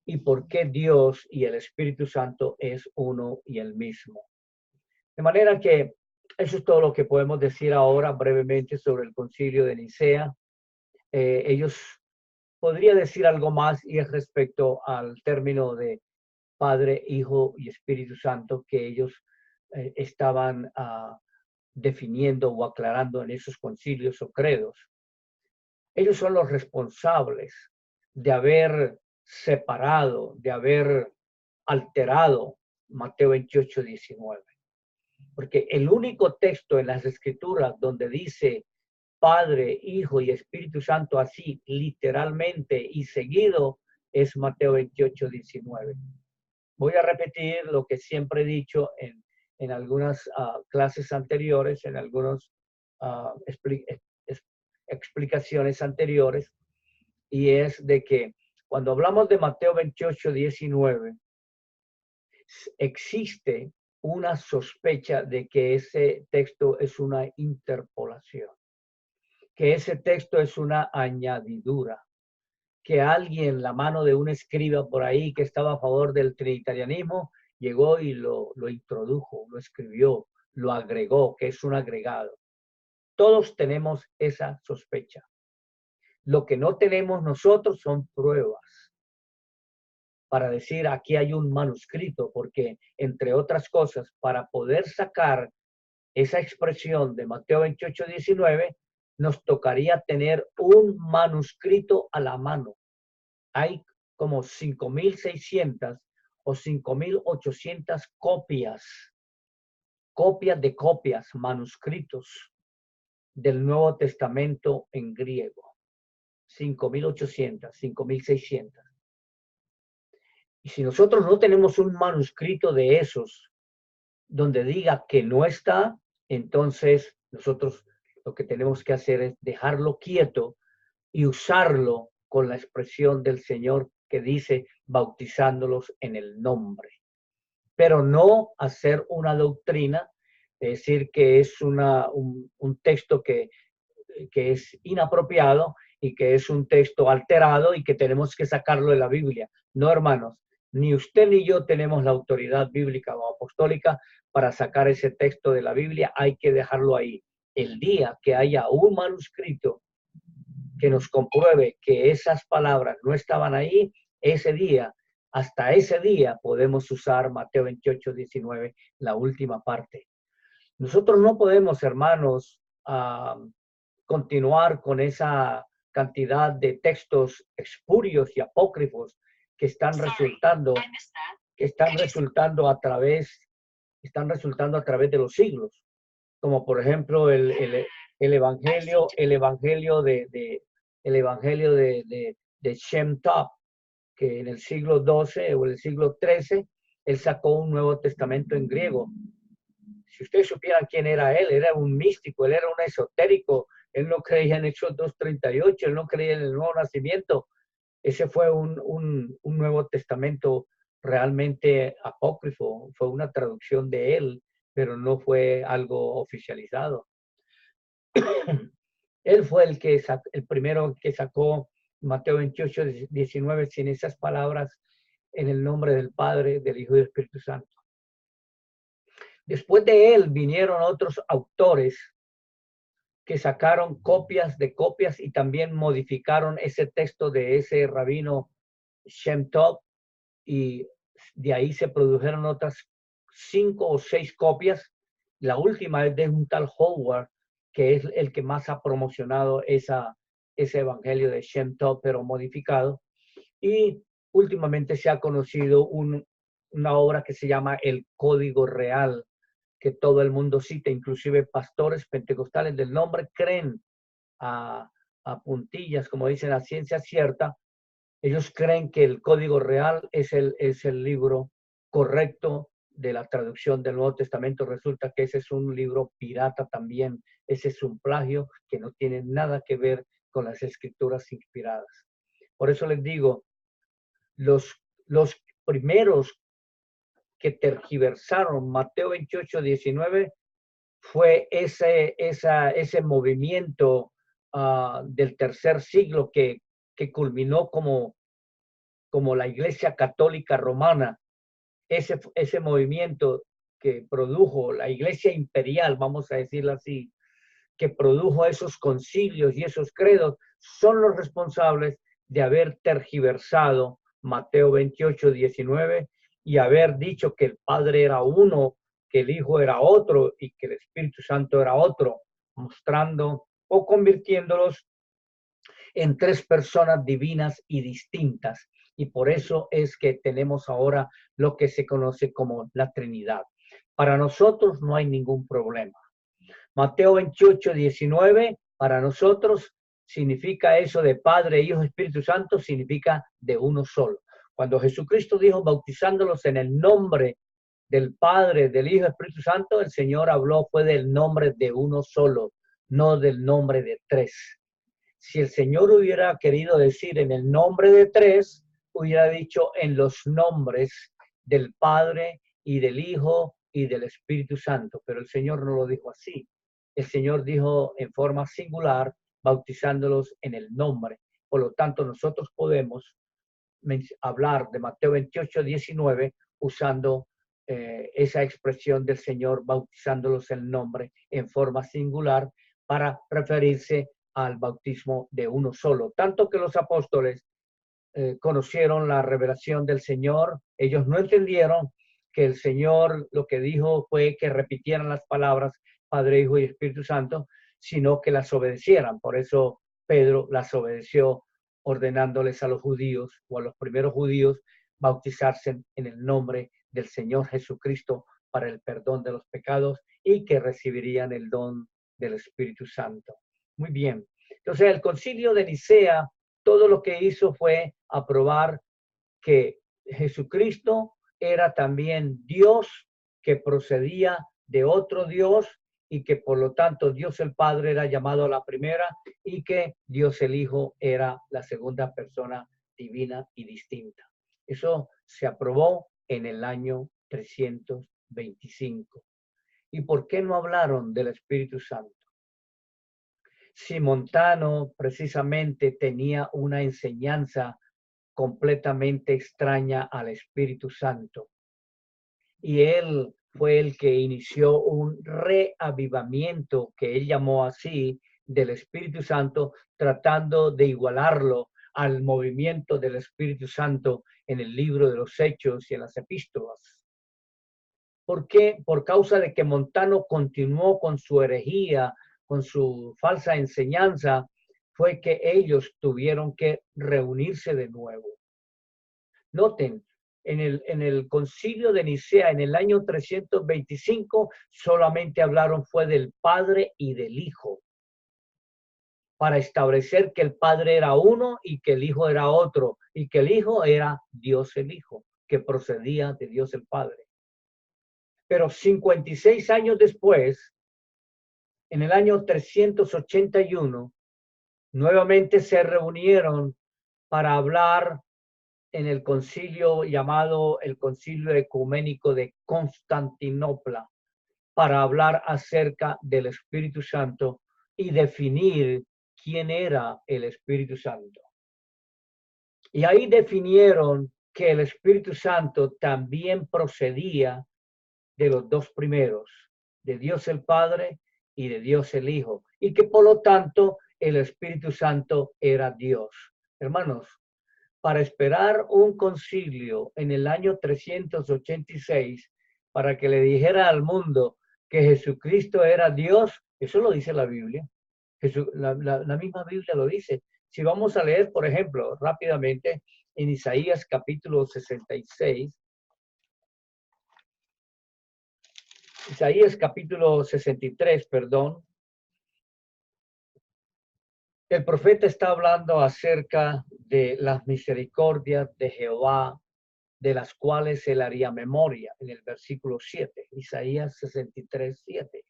y por qué Dios y el Espíritu Santo es uno y el mismo. De manera que eso es todo lo que podemos decir ahora brevemente sobre el Concilio de Nicea. Ellos podría decir algo más, y es respecto al término de Padre, Hijo y Espíritu Santo que ellos estaban definiendo o aclarando en esos concilios o credos. Ellos son los responsables de haber separado, de haber alterado Mateo 28, 19. Porque el único texto en las Escrituras donde dice Padre, Hijo y Espíritu Santo así literalmente y seguido es Mateo 28, 19. Voy a repetir lo que siempre he dicho en algunas clases anteriores, en algunos explicaciones anteriores, y es de que cuando hablamos de Mateo 28, 19, existe una sospecha de que ese texto es una interpolación, que ese texto es una añadidura, que alguien, la mano de un escriba por ahí que estaba a favor del trinitarianismo, llegó y lo introdujo, lo escribió, lo agregó, que es un agregado. Todos tenemos esa sospecha. Lo que no tenemos nosotros son pruebas para decir aquí hay un manuscrito, porque entre otras cosas, para poder sacar esa expresión de Mateo 28, 19, nos tocaría tener un manuscrito a la mano. Hay como 5.600 o 5.800 copias de copias, manuscritos del Nuevo Testamento en griego. 5.800, 5.600. Y si nosotros no tenemos un manuscrito de esos donde diga que no está, entonces nosotros lo que tenemos que hacer es dejarlo quieto y usarlo con la expresión del Señor que dice bautizándolos en el nombre. Pero no hacer una doctrina, es decir, que es un texto que es inapropiado y que es un texto alterado y que tenemos que sacarlo de la Biblia. No, hermanos, ni usted ni yo tenemos la autoridad bíblica o apostólica para sacar ese texto de la Biblia. Hay que dejarlo ahí. El día que haya un manuscrito que nos compruebe que esas palabras no estaban ahí, ese día, hasta ese día podemos usar Mateo 28, 19, la última parte. Nosotros no podemos, hermanos, continuar con esa cantidad de textos espurios y apócrifos que están resultando a través de los siglos, como por ejemplo el evangelio de Shem Tov, que en el siglo XII o el siglo XIII él sacó un Nuevo Testamento en griego. Si ustedes supieran quién era él un místico, él era un esotérico, él no creía en Hechos 2:38, él no creía en el nuevo nacimiento. Ese fue un Nuevo Testamento realmente apócrifo, fue una traducción de él, pero no fue algo oficializado. Él fue el primero que sacó Mateo 28, 19 sin esas palabras en el nombre del Padre, del Hijo y del Espíritu Santo. Después de él vinieron otros autores que sacaron copias de copias y también modificaron ese texto de ese rabino Shem Tov, y de ahí se produjeron otras 5 o 6 copias. La última es de un tal Howard, que es el que más ha promocionado ese evangelio de Shem Tov, pero modificado. Y últimamente se ha conocido una obra que se llama El Código Real, que todo el mundo cita, inclusive pastores pentecostales del nombre creen a puntillas, como dicen, a ciencia cierta. Ellos creen que el Código Real es el libro correcto de la traducción del Nuevo Testamento. Resulta que ese es un libro pirata también. Ese es un plagio que no tiene nada que ver con las escrituras inspiradas. Por eso les digo, los primeros que tergiversaron Mateo 28, 19 fue ese movimiento del tercer siglo que culminó como la Iglesia Católica Romana. Ese movimiento que produjo la Iglesia Imperial, vamos a decirlo así, que produjo esos concilios y esos credos, son los responsables de haber tergiversado Mateo 28, 19 y haber dicho que el Padre era uno, que el Hijo era otro y que el Espíritu Santo era otro, mostrando o convirtiéndolos en 3 personas divinas y distintas. Y por eso es que tenemos ahora lo que se conoce como la Trinidad. Para nosotros no hay ningún problema. Mateo 28, 19, para nosotros significa eso de Padre, Hijo, Espíritu Santo, significa de uno solo. Cuando Jesucristo dijo bautizándolos en el nombre del Padre, del Hijo, Espíritu Santo, el Señor habló fue del nombre de uno solo, no del nombre de tres. Si el Señor hubiera querido decir en el nombre de tres, hubiera dicho en los nombres del Padre y del Hijo y del Espíritu Santo, pero el Señor no lo dijo así. El Señor dijo en forma singular, bautizándolos en el nombre. Por lo tanto, nosotros podemos hablar de Mateo 28, 19, usando esa expresión del Señor, bautizándolos en el nombre en forma singular para referirse al bautismo de uno solo. Tanto que los apóstoles conocieron la revelación del Señor, ellos no entendieron que el Señor lo que dijo fue que repitieran las palabras Padre, Hijo y Espíritu Santo, sino que las obedecieran. Por eso Pedro las obedeció, ordenándoles a los judíos o a los primeros judíos bautizarse en el nombre del Señor Jesucristo para el perdón de los pecados y que recibirían el don del Espíritu Santo. Muy bien. Entonces, el concilio de Nicea, todo lo que hizo fue aprobar que Jesucristo era también Dios, que procedía de otro Dios y que por lo tanto Dios el Padre era llamado a la primera y que Dios el Hijo era la segunda persona divina y distinta. Eso se aprobó en el año 325. ¿Y por qué no hablaron del Espíritu Santo? Si Montano precisamente tenía una enseñanza completamente extraña al Espíritu Santo. Y él fue el que inició un reavivamiento, que él llamó así, del Espíritu Santo, tratando de igualarlo al movimiento del Espíritu Santo en el libro de los Hechos y en las epístolas. ¿Por qué? Por causa de que Montano continuó con su herejía, con su falsa enseñanza, fue que ellos tuvieron que reunirse de nuevo. Noten, en el concilio de Nicea, en el año 325, solamente hablaron fue del Padre y del Hijo, para establecer que el Padre era uno y que el Hijo era otro, y que el Hijo era Dios el Hijo, que procedía de Dios el Padre. Pero 56 años después, en el año 381, nuevamente se reunieron para hablar en el concilio llamado el Concilio Ecuménico de Constantinopla, para hablar acerca del Espíritu Santo y definir quién era el Espíritu Santo. Y ahí definieron que el Espíritu Santo también procedía de los dos primeros, de Dios el Padre y de Dios el Hijo, y que por lo tanto el Espíritu Santo era Dios. Hermanos, para esperar un concilio en el año 386 para que le dijera al mundo que Jesucristo era Dios, eso lo dice la Biblia. La misma Biblia lo dice. Si vamos a leer, por ejemplo, rápidamente en Isaías capítulo 66, Isaías capítulo 63, perdón, el profeta está hablando acerca de las misericordias de Jehová, de las cuales él haría memoria, en el versículo 7, Isaías 63, 7.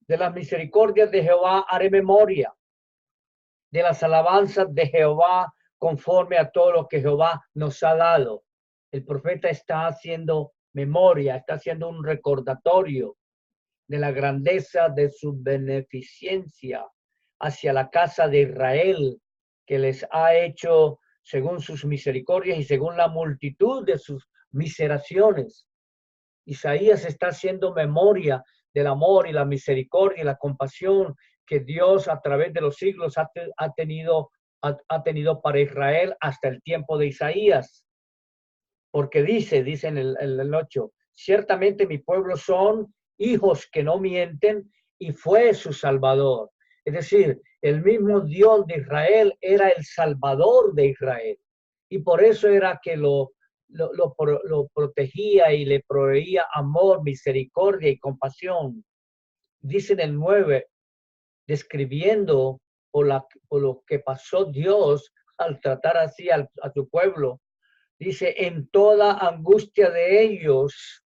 De las misericordias de Jehová haré memoria, de las alabanzas de Jehová conforme a todo lo que Jehová nos ha dado. El profeta está haciendo memoria, está haciendo un recordatorio de la grandeza de su beneficencia hacia la casa de Israel, que les ha hecho según sus misericordias y según la multitud de sus miseraciones. Isaías está haciendo memoria del amor y la misericordia y la compasión que Dios a través de los siglos ha tenido para Israel hasta el tiempo de Isaías. Porque dice en el 8, ciertamente mi pueblo son hijos que no mienten y fue su Salvador. Es decir, el mismo Dios de Israel era el Salvador de Israel. Y por eso era que lo protegía y le proveía amor, misericordia y compasión. Dice en el 9, describiendo por lo que pasó Dios al tratar así a su pueblo. Dice, en toda angustia de ellos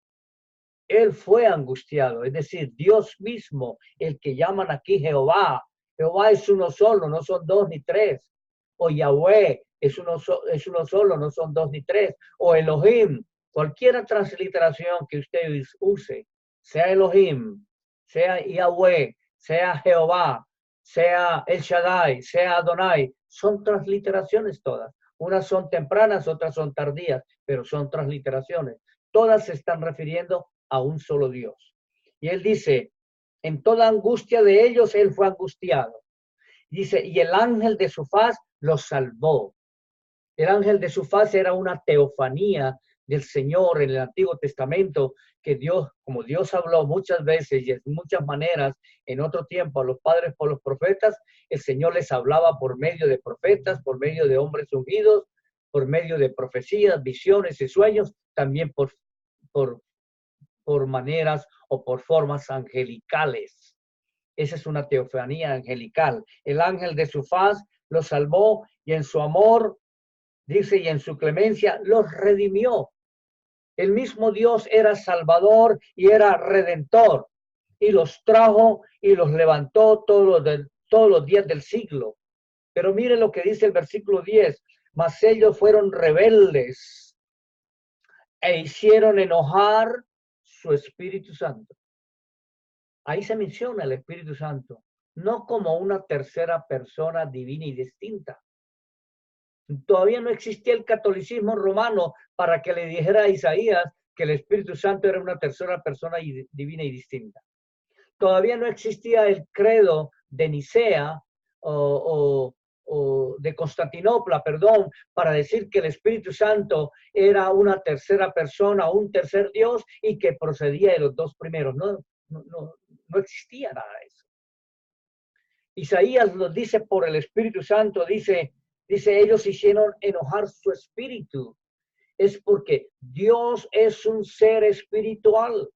Él fue angustiado, es decir, Dios mismo, el que llaman aquí Jehová. Jehová es uno solo, no son dos ni tres. O Yahweh es uno solo, no son dos ni tres. O Elohim, cualquier transliteración que usted use, sea Elohim, sea Yahweh, sea Jehová, sea El Shaddai, sea Adonai, son transliteraciones todas. Unas son tempranas, otras son tardías, pero son transliteraciones. Todas se están refiriendo a un solo Dios. Y él dice, en toda angustia de ellos, él fue angustiado. Dice, y el ángel de su faz los salvó. El ángel de su faz era una teofanía del Señor en el Antiguo Testamento, que Dios, como Dios habló muchas veces y en muchas maneras en otro tiempo a los padres por los profetas, el Señor les hablaba por medio de profetas, por medio de hombres ungidos, por medio de profecías, visiones y sueños, también por maneras o por formas angelicales. Esa es una teofanía angelical. El ángel de su faz los salvó y en su amor, dice, y en su clemencia los redimió. El mismo Dios era salvador y era redentor y los trajo y los levantó todos los días del siglo. Pero mire lo que dice el versículo 10, mas ellos fueron rebeldes e hicieron enojar su Espíritu Santo. Ahí se menciona el Espíritu Santo, no como una tercera persona divina y distinta. Todavía no existía el catolicismo romano para que le dijera a Isaías que el Espíritu Santo era una tercera persona divina y distinta. Todavía no existía el credo de Nicea o de Constantinopla, perdón, para decir que el Espíritu Santo era una tercera persona, un tercer Dios y que procedía de los dos primeros. No existía nada de eso. Isaías lo dice por el Espíritu Santo, dice, ellos hicieron enojar su espíritu. Es porque Dios es un ser espiritual.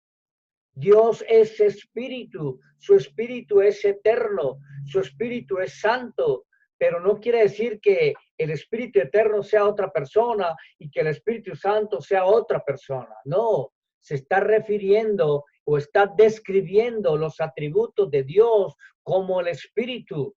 Dios es espíritu, su espíritu es eterno, su espíritu es santo, pero no quiere decir que el espíritu eterno sea otra persona y que el Espíritu Santo sea otra persona. No, se está refiriendo o está describiendo los atributos de Dios como el espíritu.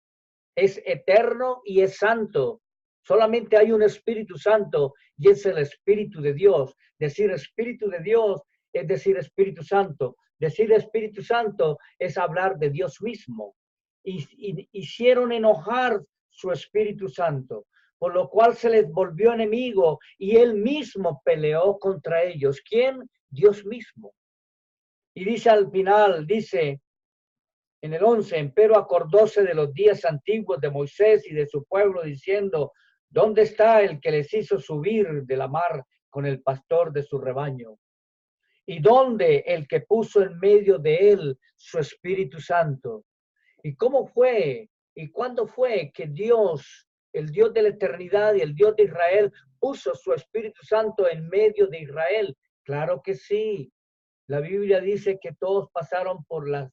Es eterno y es santo. Solamente hay un Espíritu Santo y es el Espíritu de Dios. Decir Espíritu de Dios es decir Espíritu Santo. Decir Espíritu Santo es hablar de Dios mismo. Y hicieron enojar su Espíritu Santo, por lo cual se les volvió enemigo y él mismo peleó contra ellos. ¿Quién? Dios mismo. Y dice al final, dice en el 11, empero acordóse de los días antiguos de Moisés y de su pueblo, diciendo, ¿dónde está el que les hizo subir de la mar con el pastor de su rebaño? ¿Y dónde el que puso en medio de él su Espíritu Santo? ¿Y cómo fue y cuándo fue que Dios, el Dios de la eternidad y el Dios de Israel, puso su Espíritu Santo en medio de Israel? Claro que sí. La Biblia dice que todos pasaron por la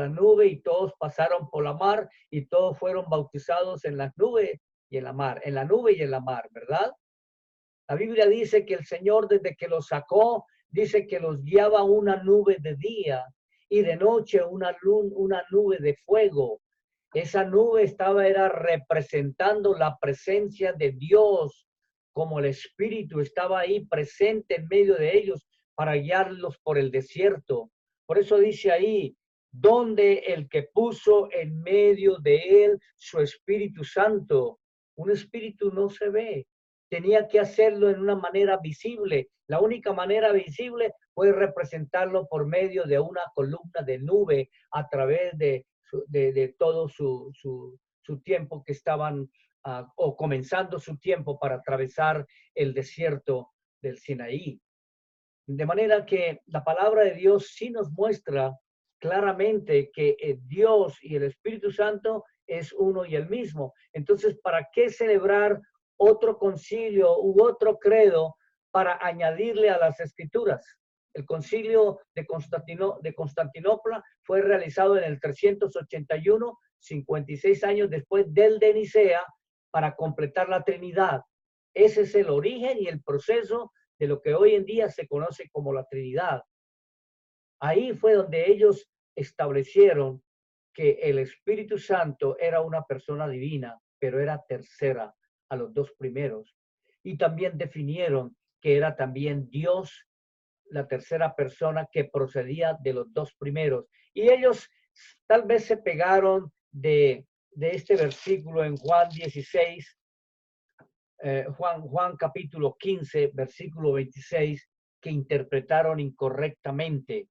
nube y todos pasaron por la mar y todos fueron bautizados en las nubes y en la mar, en la nube y en la mar, ¿verdad? La Biblia dice que el Señor desde que los sacó, dice que los guiaba una nube de día y de noche una nube de fuego. Esa nube era representando la presencia de Dios, como el Espíritu estaba ahí presente en medio de ellos para guiarlos por el desierto. Por eso dice ahí, donde el que puso en medio de él su Espíritu Santo. Un espíritu no se ve, tenía que hacerlo en una manera visible. La única manera visible fue representarlo por medio de una columna de nube a través de todo su tiempo que estaban o comenzando su tiempo para atravesar el desierto del Sinaí. De manera que la palabra de Dios sí nos muestra claramente que Dios y el Espíritu Santo es uno y el mismo. Entonces, ¿para qué celebrar otro concilio u otro credo para añadirle a las escrituras? El concilio de Constantinopla fue realizado en el 381, 56 años después del de Nicea, para completar la Trinidad. Ese es el origen y el proceso de lo que hoy en día se conoce como la Trinidad. Ahí fue donde ellos establecieron que el Espíritu Santo era una persona divina, pero era tercera a los dos primeros. Y también definieron que era también Dios, la tercera persona que procedía de los dos primeros. Y ellos tal vez se pegaron de este versículo en Juan 16, Juan capítulo 15, versículo 26, que interpretaron incorrectamente.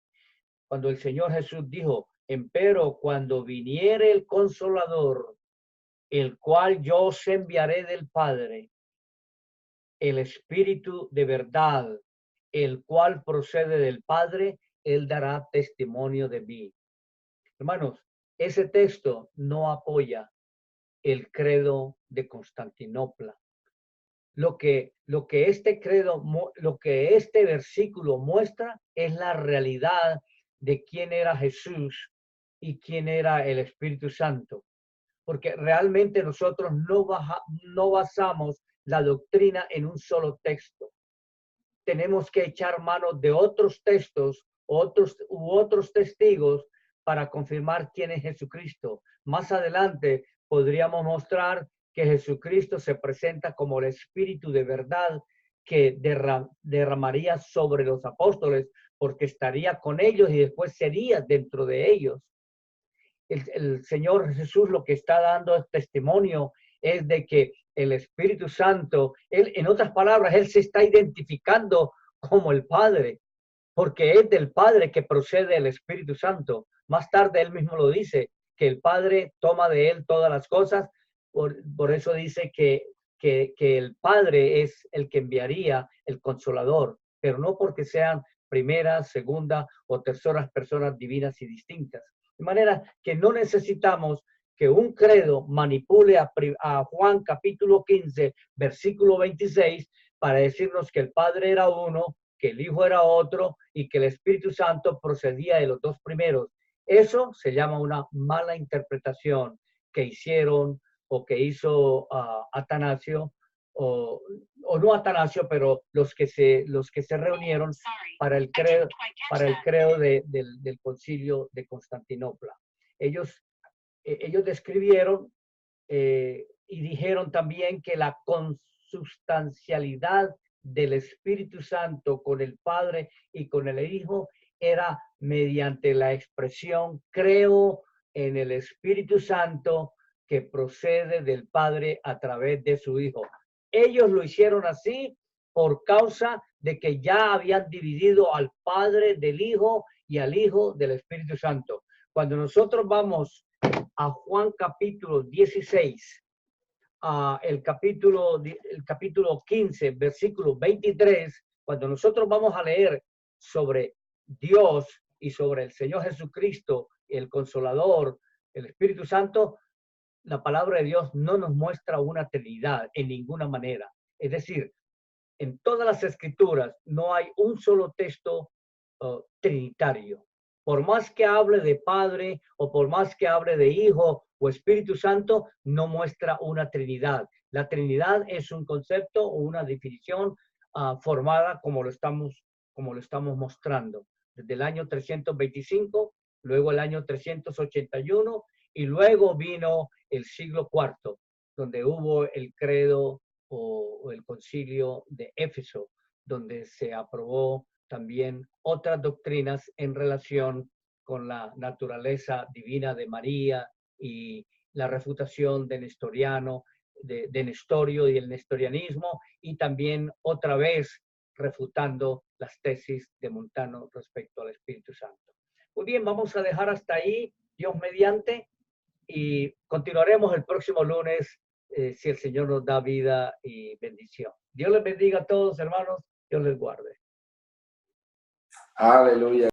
Cuando el Señor Jesús dijo, empero cuando viniere el Consolador, el cual yo os enviaré del Padre, el Espíritu de verdad, el cual procede del Padre, él dará testimonio de mí. Hermanos, ese texto no apoya el credo de Constantinopla. Lo que este credo, lo que este versículo muestra es la realidad de quién era Jesús y quién era el Espíritu Santo. Porque realmente nosotros no basamos la doctrina en un solo texto. Tenemos que echar mano de otros textos, otros testigos para confirmar quién es Jesucristo. Más adelante podríamos mostrar que Jesucristo se presenta como el Espíritu de verdad que derramaría sobre los apóstoles porque estaría con ellos y después sería dentro de ellos. El Señor Jesús lo que está dando testimonio es de que el Espíritu Santo, él, en otras palabras, él se está identificando como el Padre, porque es del Padre que procede el Espíritu Santo. Más tarde él mismo lo dice, que el Padre toma de él todas las cosas, por eso dice que el Padre es el que enviaría el Consolador, pero no porque sean primera, segunda o terceras personas divinas y distintas. De manera que no necesitamos que un credo manipule a Juan capítulo 15, versículo 26, para decirnos que el Padre era uno, que el Hijo era otro y que el Espíritu Santo procedía de los dos primeros. Eso se llama una mala interpretación que hicieron o que hizo Atanasio, o no Atanasio, pero los que se reunieron para el credo del concilio de Constantinopla. Ellos describieron y dijeron también que la consustancialidad del Espíritu Santo con el Padre y con el Hijo era mediante la expresión creo en el Espíritu Santo que procede del Padre a través de su Hijo. Ellos lo hicieron así por causa de que ya habían dividido al Padre del Hijo y al Hijo del Espíritu Santo. Cuando nosotros vamos a Juan capítulo 16, el capítulo 15, versículo 23, cuando nosotros vamos a leer sobre Dios y sobre el Señor Jesucristo, el Consolador, el Espíritu Santo, la palabra de Dios no nos muestra una Trinidad en ninguna manera. Es decir, en todas las escrituras no hay un solo texto trinitario. Por más que hable de Padre o por más que hable de Hijo o Espíritu Santo, no muestra una Trinidad. La Trinidad es un concepto o una definición formada como lo estamos mostrando. Desde el año 325, luego el año 381 y luego vino el siglo IV, donde hubo el credo o el concilio de Éfeso, donde se aprobó también otras doctrinas en relación con la naturaleza divina de María y la refutación de Nestoriano, de Nestorio y el nestorianismo, y también otra vez refutando las tesis de Montano respecto al Espíritu Santo. Muy bien, vamos a dejar hasta ahí, Dios mediante, y continuaremos el próximo lunes si el Señor nos da vida y bendición. Dios les bendiga a todos, hermanos. Dios les guarde. Aleluya.